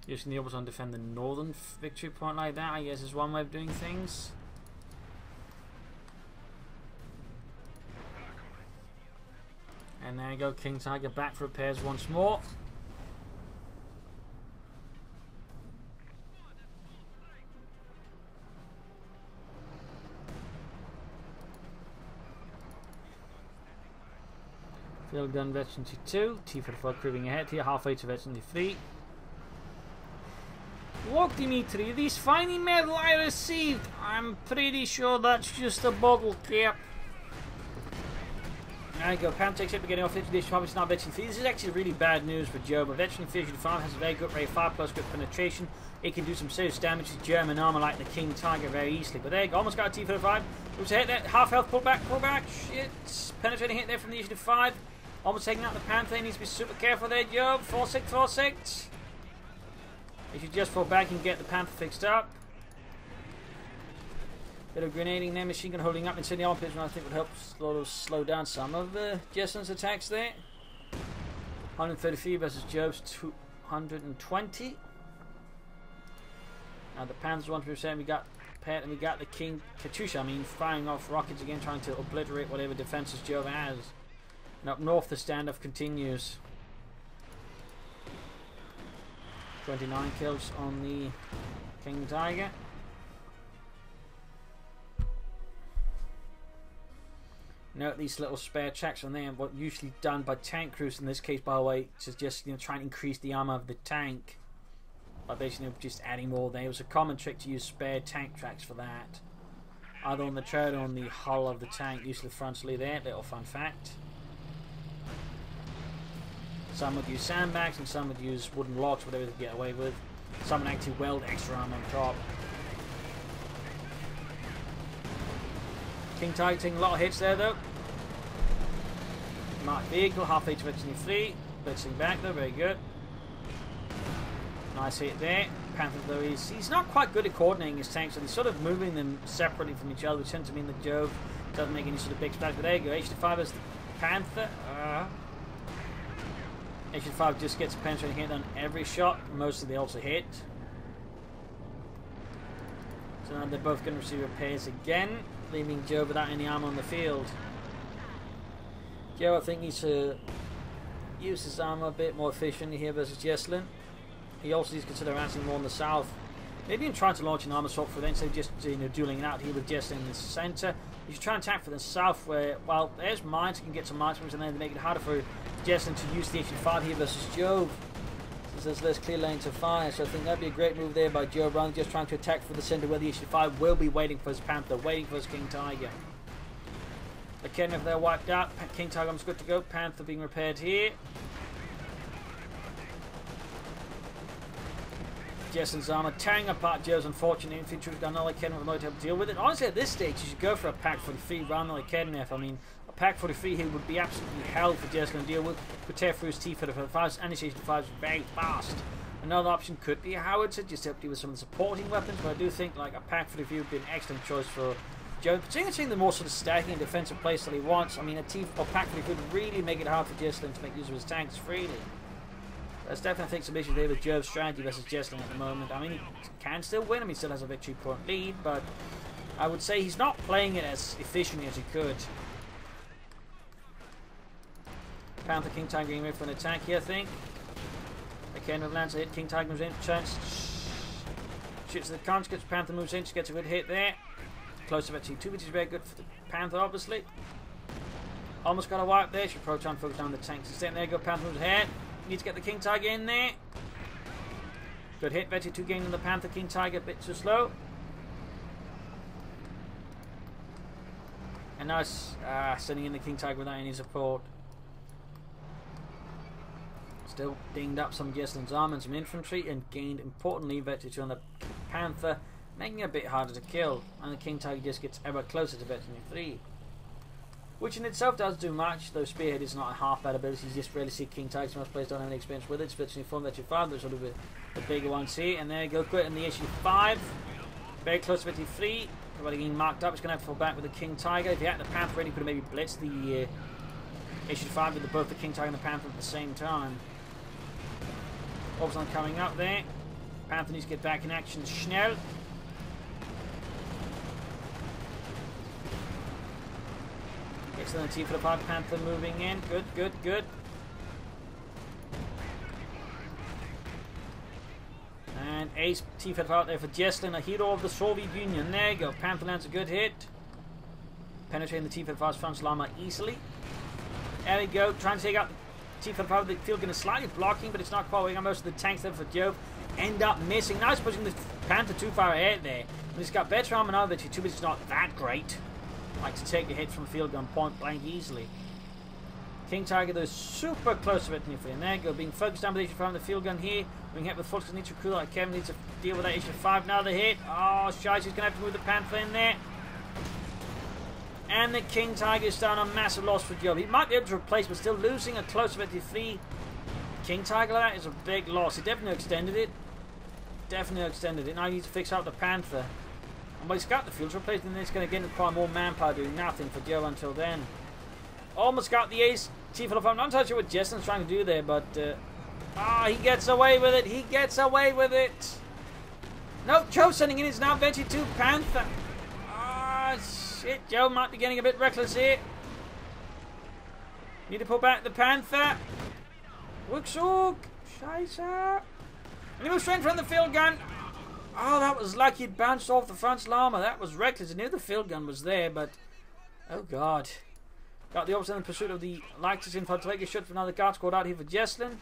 Using the others on defend the northern victory point like that, I guess, is one way of doing things. And there you go, King Tiger back for repairs once more. Field gun veterancy 2, T44 creeping ahead here, halfway to veterancy 3. Look, Dimitri, this fine medal I received, I'm pretty sure that's just a bottle cap. There you go, Panther takes it, we're getting off veterancy 5, it's now veterancy 3. This is actually really bad news for Joe, but veterancy 5 has a very good rate 5 plus good penetration. It can do some serious damage to German armor like the King Tiger very easily. But there you go, almost got a T45. It was a hit there, half health, pull back, shit. Penetrating hit there from the Initiative 5. Almost taking out the Panther. He needs to be super careful there, Joe. 4-6, 4-6. He should just fall back and get the Panther fixed up. Bit of grenading there, machine gun holding up inside the armpits, I think would help slow down some of Jesulin's attacks there. 133 versus Jove's 220. Now the Panthers 1%. We got Pet and we got the King Katusha. I mean, firing off rockets again, trying to obliterate whatever defenses Jove has. And up north, the standoff continues. 29 kills on the King Tiger. Note these little spare tracks on there, what usually done by tank crews in this case, by the way, to just try and increase the armor of the tank by basically just adding more there. It was a common trick to use spare tank tracks for that, either on the tread or on the hull of the tank, usually frontally there. Little fun fact. Some would use sandbags and some would use wooden logs, whatever they could get away with. Some would actually weld extra armor on top. King Tiger taking a lot of hits there though. Marked vehicle, halfway to veteran 3. Blitzing back though, very good. Nice hit there. Panther though, he's not quite good at coordinating his tanks, so he's sort of moving them separately from each other, which tends to mean that Jove doesn't make any sort of big splash. But there you go, H5 is the Panther. H5 just gets a penetrating hit on every shot. Most of they also hit. So now they're both going to receive repairs again, leaving Joe without any armor on the field. Joe, I think, needs to use his armor a bit more efficiently here versus Jesulin. He also needs to consider advancing more in the south. Maybe even trying to launch an armor swap for them, so just dueling it out here with Jesulin in the centre. You should try and attack for the south, where, well, there's mines, you can get some mines and then make it harder for Jesulin to use the H5 here versus Jove, since there's less clear lane to fire. So I think that'd be a great move there by Jove, rather than just trying to attack for the centre where the H5 will be waiting for his Panther, waiting for his King Tiger. Again, if they're wiped out, King Tiger is good to go. Panther being repaired here. Jesulin's armor tearing apart Joe's unfortunate infantry. We've got another Kednev remote to help deal with it. Honestly, at this stage, you should go for a Pack 43 rather than a Kednev. I mean, a Pack 43 here would be absolutely hell for Jesulin to deal with. Could tear through his T-45s and his H-5s very fast. Another option could be a howitzer, just to help deal with some of the supporting weapons, but I do think like a Pack 43 would be an excellent choice for Joe, particularly the more sort of stacking and defensive place that he wants. I mean, a Pack 43 would really make it hard for Jesulin to make use of his tanks freely. There's definitely, I think, some issues there with Jove's strategy versus Jesulin at the moment. I mean, he can still win. I mean, he still has a victory point lead, but I would say he's not playing it as efficiently as he could. Panther, King Tiger getting ready for an attack here, I think. Again, with Lancer hit, King Tiger moves in, turns, shoots the conscripts, Panther moves in, she gets a good hit there. Close to victory 2, which is very good for the Panther, obviously. Almost got a wipe there, should probably try and focus down the tanks. Instead, there you go, Panther moves ahead. Need to get the King Tiger in there. Good hit, Betty 2 gaining the Panther. King Tiger a bit too slow. And now it's sending in the King Tiger without any support. Still dinged up some Jesulin's armor and some infantry, and gained importantly Betty 2 on the Panther, making it a bit harder to kill. And the King Tiger just gets ever closer to Betty 3. Which in itself does do much, though Spearhead is not a half bad ability. You just rarely see King Tiger, most players don't have any experience with it. It's virtually 4, Veteran 5, there's a little bit the bigger ones here. And there you go, quick in the issue 5. Very close to Veteran 3. Everybody getting marked up. It's going to have to fall back with the King Tiger. If he had the Panther ready, he could have maybe blitzed the H5 with both the King Tiger and the Panther at the same time. Obviously coming up there. Panther needs to get back in action. Schnell. Excellent T for the 5. Panther moving in. Good, good, good. And Ace T-Fed out there for Jesulin, a hero of the Soviet Union. There you go. Panther lands a good hit. Penetrating the T-Fed front llama easily. There we go. Trying to take out the T-Fed the field gun is slightly blocking, but it's not quite working. Most of the tanks there for Jove end up missing. Now he's pushing the Panther too far ahead there. But he's got better armor now that T2, but it's not that great. Like to take the hit from field gun point blank easily. King Tiger, though, super close to it. And there you go. Being focused down with H5 the field gun here. Being hit with Fulks needs to recruit like Kevin needs to deal with that H5. Now the hit. Oh, Shite, he's going to have to move the Panther in there. And the King Tiger is down a massive loss for Jove. He might be able to replace, but still losing a close of 53. King Tiger, that is a big loss. He definitely extended it. Definitely extended it. Now he needs to fix out the Panther. And when he's got the field to replace, then it's going to get require more manpower doing nothing for Jove until then. Almost got the ace. T-Fed I'm not entirely sure what Jesulin's trying to do there, but he gets away with it. He gets away with it. No, Jove sending in his now Veggie 2 Panther. Ah, shit. Jove might be getting a bit reckless here. Need to pull back the Panther. Wookshook. Scheiße. And he moves straight from the field gun. Oh, that was lucky. It bounced off the front llama. That was reckless. I knew the field gun was there, but oh god. Got the opposite in pursuit of the Lactus infantry. Should for another guard squad out here for Jesulin.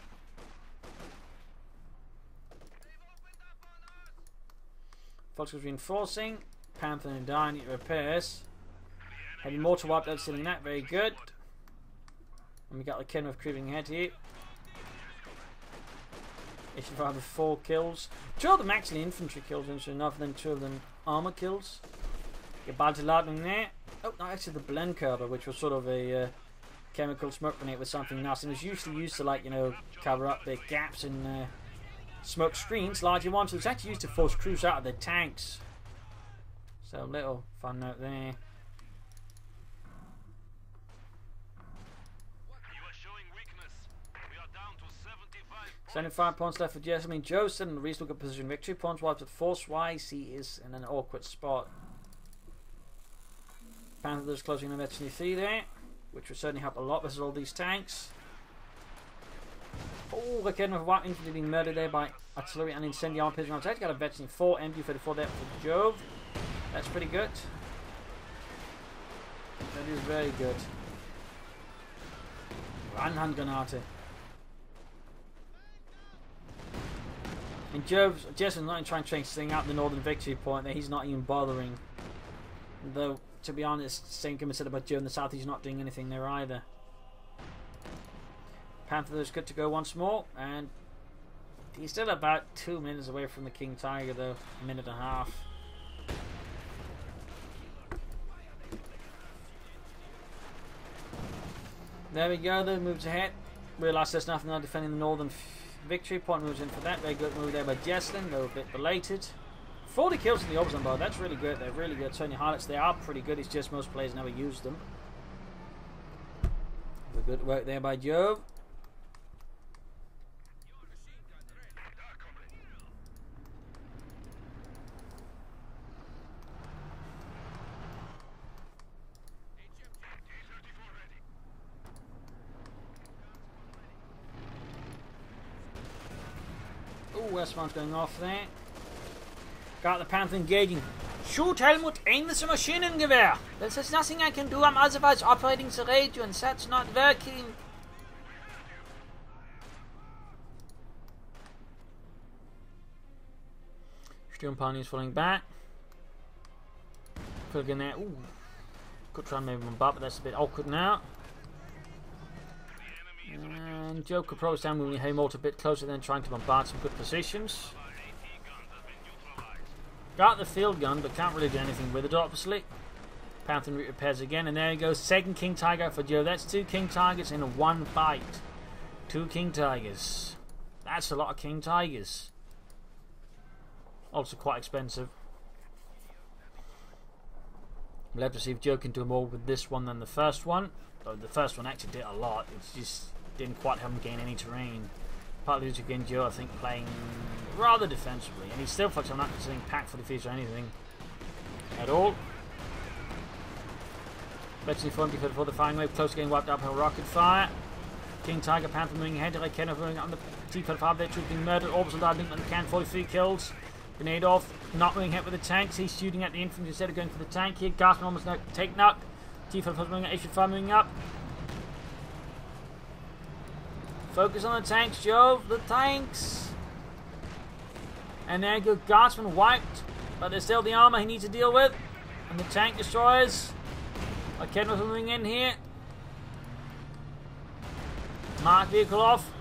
Fox was reinforcing. Panther and Dying need repairs. Heavy mortar wiped out, stealing that. Very good. And we got the Ken with creeping ahead here. H5 with 4 kills. 2 of them actually infantry kills, interesting enough, then 2 of them armor kills. Get Baltilading there. Oh, no, actually the blend curver, which was sort of a chemical smoke grenade with something nasty. It was usually used to, like, you know, cover up the gaps in smoke screens. Largely one, so it's actually used to force crews out of their tanks. So a little fun note there. 75 points left for Jesulin. Jove still in a reasonable good position. Victory points wiped at force-wise. He is in an awkward spot. Panther's closing in eventually 3 there, which would certainly help a lot versus all these tanks. Oh, the Ken with white infantry being murdered there by artillery and incendiary pigeon attack. Got a veteran 4 MG34 there for Jove. That's pretty good. That is very good. Handgranate. And Jesulin's not trying to change thing out the northern victory point there. He's not even bothering. Though, to be honest, same can be said about Jove in the south. He's not doing anything there either. Panther is good to go once more. And he's still about 2 minutes away from the King Tiger, though. A minute and a half. There we go, though. Moves ahead. Realise there's nothing on defending the northern victory point. Moves in for that. Very good move there by Jesulin, though a bit belated. 40 kills in the Obzon bar. That's really good. They're really good. Certainly highlights. They are pretty good. It's just most players never use them. Good work there by Jove. Westmont's going off there. Got the Panther engaging. Shoot, Helmut, aim with the Maschinengewehr. There's nothing I can do. I'm otherwise operating the radio and that's not working. Sturmpani is falling back. Could get there. Ooh. Could try and maybe bombard, but that's a bit awkward now. And Joe could probably stand moving Haymolt a bit closer, then trying to bombard some good positions. Got the field gun, but can't really do anything with it, obviously. Panther repairs again, and there he goes. Second King Tiger for Joe. That's 2 King Tigers in one fight. 2 King Tigers. That's a lot of King Tigers. Also quite expensive. We'll have to see if Joe can do more with this one than the first one. Though the first one actually did a lot. It just didn't quite help him gain any terrain. Partly due to again Joe, I think, playing rather defensively. And he still fucks on not considering pack for defeats or anything at all. Betchley Fonty for the firing wave. Close to getting wiped up by rocket fire. King Tiger Panther moving ahead. Like Kenneth moving on the T-45. Their troops being murdered. Orbital died. Linkman can 43 kills. Grenade off. Not moving ahead with the tanks. He's shooting at the infantry instead of going for the tank here. Garsman almost take knock. T-45 moving at H-5 moving up. Focus on the tanks, Jove. The tanks. And there you go. Guardsman wiped. But there's still the armor he needs to deal with. And the tank destroyers. Kenneth moving in here. Mark vehicle off.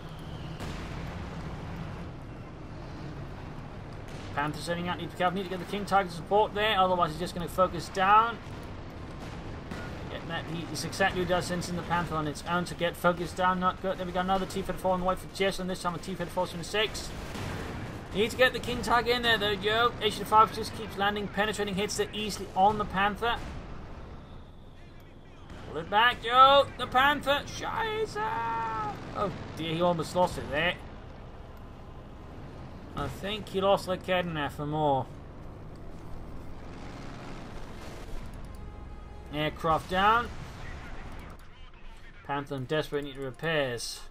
Panther setting out. Need to get the King Tiger support there. Otherwise he's just going to focus down. He's exactly what he does sensing the Panther on its own to get focused down. Not good. There we go. Another T-54 on the way for Jesulin. This time a T-54 from 6. You need to get the King Tiger in there though, Joe. H-5 just keeps landing, penetrating hits that easily on the Panther. Pull it back, Joe. The Panther. Scheiße. Oh dear, he almost lost it there. I think he lost like Kholodny for more. Aircraft down. Panther and desperate need repairs.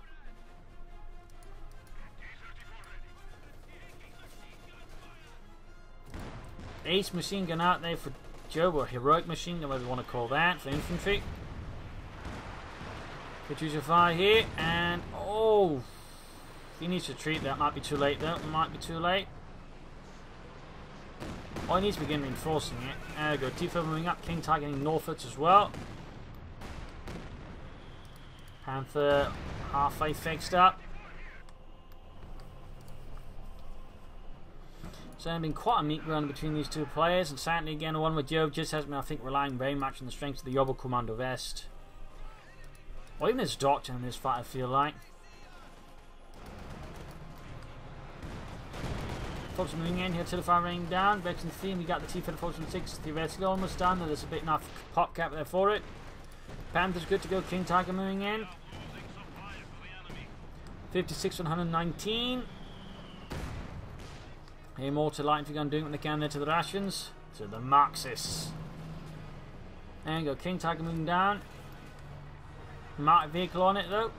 Ace machine gun out there for Joe, or heroic machine gun, whatever you want to call that, for infantry. Katyusha fire here, and oh, he needs to retreat. That might be too late though. It might be too late. Oh, he needs to begin reinforcing it. There we go. T-4 moving up. King Tiger getting northwards as well. Panther halfway fixed up. So there's been quite a meat ground between these two players, and sadly again the one with Jove just has been, I think, relying very much on the strength of the Yobel Commando Vest. Or even his doctrine in this fight, I feel like. Folks moving in here, Tiltify raining down. Vex and theme, we got the T-54 from 6 theoretically almost done. There's a bit enough pop cap there for it. Panther's good to go. King Tiger moving in. 56 119. Here more to light gun doing what they can there to the rations. To the Marxists. There you go. King Tiger moving down. Marked vehicle on it though.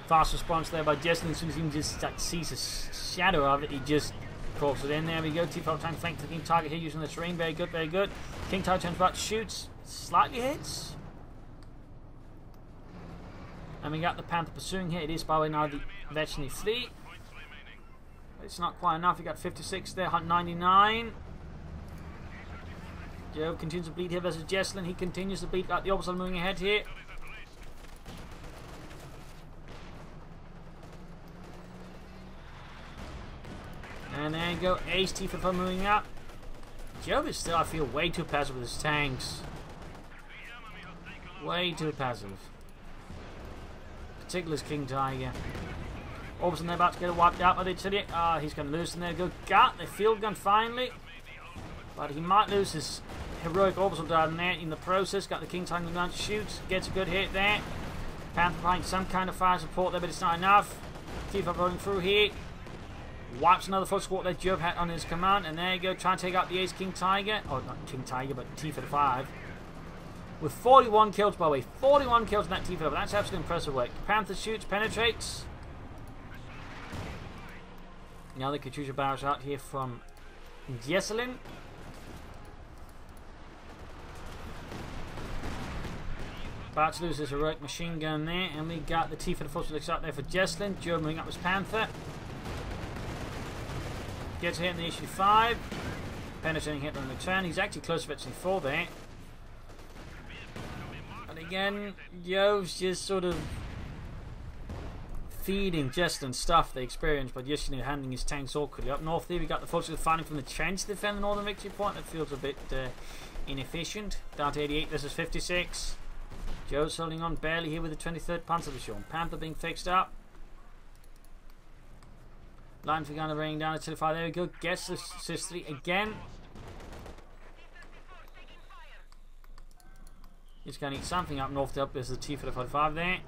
Fast response there by Jesulin. As soon as he just sees a shadow of it, he just crawls it in. There we go. T-5 tank flank the King Tiger here using the terrain. Very good, very good. King Tiger turns back, shoots, slightly hits. And we got the Panther pursuing here. It is, by the way, now the veterinary fleet. It's not quite enough. We got 56 there, 99. Jove continues to bleed here versus Jesulin. He continues to bleed. Got the opposite moving ahead here. And there you go, Ace T-54 moving up. Jove is still, I feel, way too passive with his tanks. Way too passive. Particularly his King Tiger. Orbison, they're about to get it wiped out by the artillery. Ah, he's going to lose, and there you go. Got the field gun finally. But he might lose his heroic orbital down there in the process. Got the King Tiger gun, shoots, gets a good hit there. Panther finding some kind of fire support there, but it's not enough. T-54 going through here. Wipes another full squad that Jove had on his command, and there you go, trying to take out the Ace King Tiger. Oh, not King Tiger, but T-55. With 41 kills, by the way. 41 kills in that T-55. That's absolutely impressive work. Panther shoots, penetrates. Now the Katyusha barrels out here from Jesulin. About to lose his heroic machine gun there, and we got the T-54 looks out there for Jesulin. Jove moving up his Panther. Gets a hit in the issue 5. Penetrating hit on the return. He's actually close to issue 4 there. But again, Jove's just sort of feeding Jesulin stuff they experienced by just handing his tanks awkwardly. Up north there, we got the forces fighting from the trench to defend the northern victory point. That feels a bit inefficient. Down to 88 versus 56. Jove's holding on barely here with the 23rd Panzer Division. Panther being fixed up. Line for gunner raining down until 5. There we go. Gets the Sicily again. He's going to eat something up north. Up there's the T for the 45 there.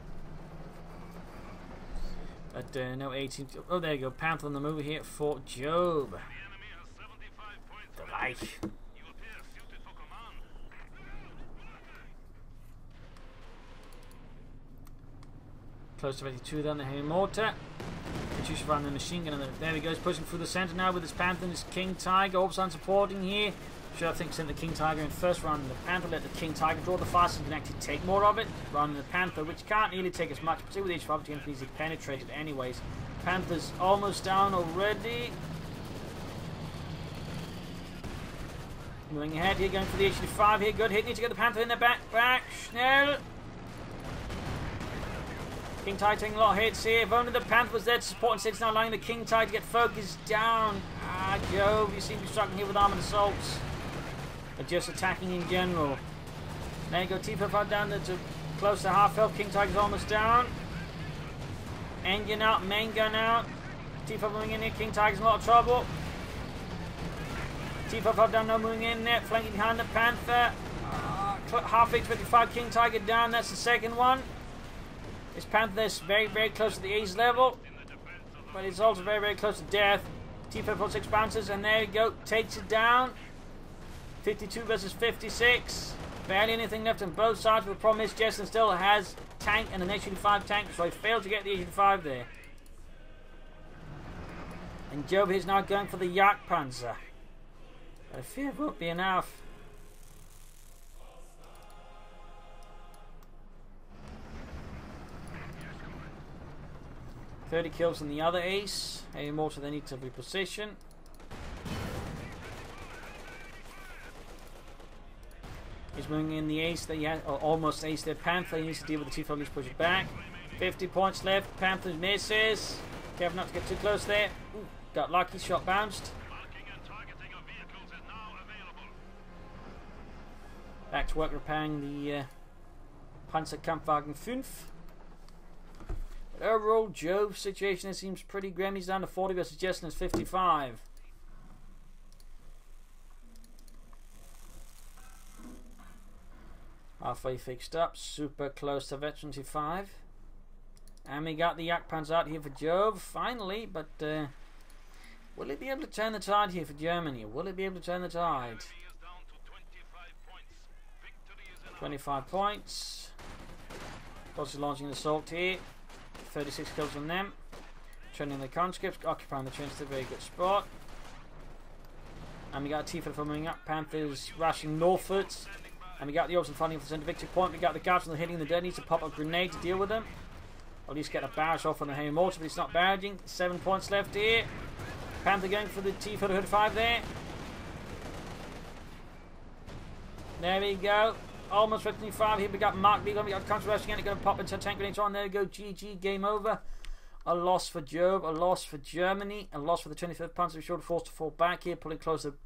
But no 18. Oh, there you go. Panther on the move here for Jove. The Reich. Close to 82 then, the heavy mortar. Katyusha around the machine gun. There he goes, pushing through the centre now with his Panther and his King Tiger. Obsan supporting here. Should I think sent the King Tiger in first, rather than the Panther. Let the King Tiger draw the fast and can actually take more of it, rather than the Panther, which can't really take as much. But see with each 5 can easily penetrate it anyways. Panther's almost down already. Moving ahead here, going for the H85 here. Good hit, need to get the Panther in the back. Schnell. King Tiger taking a lot of hits here. If only the Panther was there to support and it's now allowing the King Tiger to get focused down. Jove, you seem to be struggling here with armored assaults. But just attacking in general. There you go, T55 down there to close to half health. King Tiger's almost down. Engine out, main gun out. T5 moving in here, King Tiger's in a lot of trouble. T55 down, no moving in there, flanking behind the Panther. Half H55, King Tiger down, that's the second one. This Panther is very, very close to the ace level. But it's also very, very close to death. T546 bounces, and there you go, takes it down. 52 versus 56. Barely anything left on both sides, but the problem is Jesulin still has tank and an H85 tank, so he failed to get the H85 there. And Jove is now going for the Jagdpanzer. I fear it won't be enough. $30 kills in the other ace. Any more, so they need to reposition. He's moving in the ace that he has, or almost ace there. Panther, he needs to deal with the T5, needs to push it back. 50 points left. Panther misses. Careful not to get too close there. Ooh, got lucky, shot bounced. Back to work repairing the Panzerkampfwagen 5. But overall, Jove's situation seems pretty grim. He's down to 40 versus Jesulin's 55. Halfway fixed up, super close to vet 25. And we got the Jagdpanzer out here for Jove, finally, but will he be able to turn the tide here for Germany? Will he be able to turn the tide? 25 points. Also launching an assault here. 36 kills on them. Training the conscripts, occupying the trench to a very good spot. And we got T5 moving up, Panthers rushing northwards. And we got the Olsen fighting for the centre victory point. We got the guards on the hitting the dead. Needs to pop a grenade to deal with them. Or at least get a barrage off on the heavy mortar, but it's not barraging. 7 points left here. Panther going for the T-45 there. There we go. Almost 55 here. We got Mark Beagle. We got counter rushing again. Going to pop into tank grenades on. There we go. GG. Game over. A loss for Jove. A loss for Germany. A loss for the 25th Panzer. We showed forced to fall back here. Pulling closer.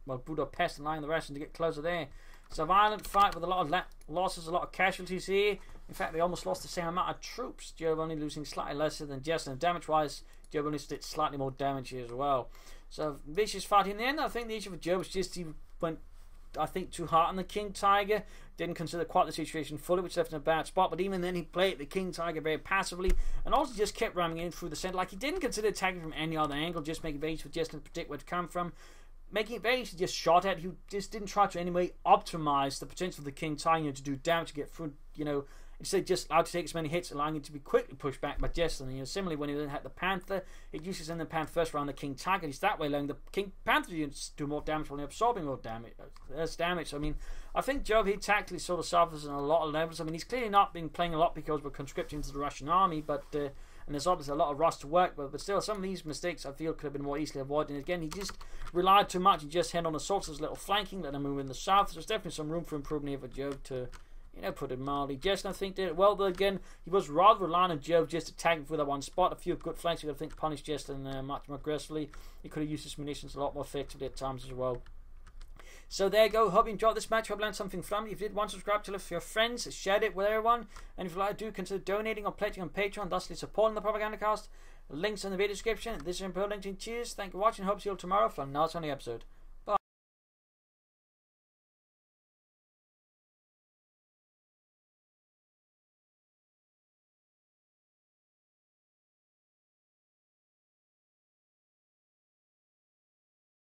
Well, Budapest and lying the Russians to get closer there. It's a violent fight with a lot of losses, a lot of casualties here. In fact, they almost lost the same amount of troops. Jove only losing slightly lesser than Jesulin. Damage-wise, Jove only did slightly more damage here as well. So, vicious fight in the end. I think the issue for Jove was just he went, I think, too hard on the King Tiger. Didn't consider quite the situation fully, which left him in a bad spot. But even then, he played the King Tiger very passively. And also just kept ramming in through the centre. Like, he didn't consider attacking from any other angle. Just making it easy for Jesulin to predict where to come from. Making it very easy to just shot at. He just didn't try to in any way optimize the potential of the King Tiger to do damage, to get through, instead just allowed to take as many hits, allowing it to be quickly pushed back by Jesulin. Similarly, when he then had the Panther, it uses in the Panther first round the King Tiger. He's that way allowing the King Panther to do more damage while absorbing more damage. Less damage. I mean, I think Jove, he tactically sort of suffers on a lot of levels. I mean, he's clearly not been playing a lot because we're conscripting to the Russian army, but and there's obviously a lot of rust to work with, but still some of these mistakes I feel could have been more easily avoided. And again, he just relied too much. He just had on assaults, as little flanking, let him move in the south. So there's definitely some room for improvement here for Jove to, put it mildly. Jesulin, I think, did it well, though again, he was rather reliant on Jove just attacking for that one spot. A few good flanks, he would, I think, punished Jesulin much more aggressively. He could have used his munitions a lot more effectively at times as well. So there you go. Hope you enjoyed this match. Hope you learned something from it. If you did, subscribe to it for your friends. Share it with everyone. And if you like, do consider donating or pledging on Patreon, thusly supporting the Propagandacast. Links in the video description. This is important. Cheers. Thank you for watching. Hope to see you all tomorrow for another episode.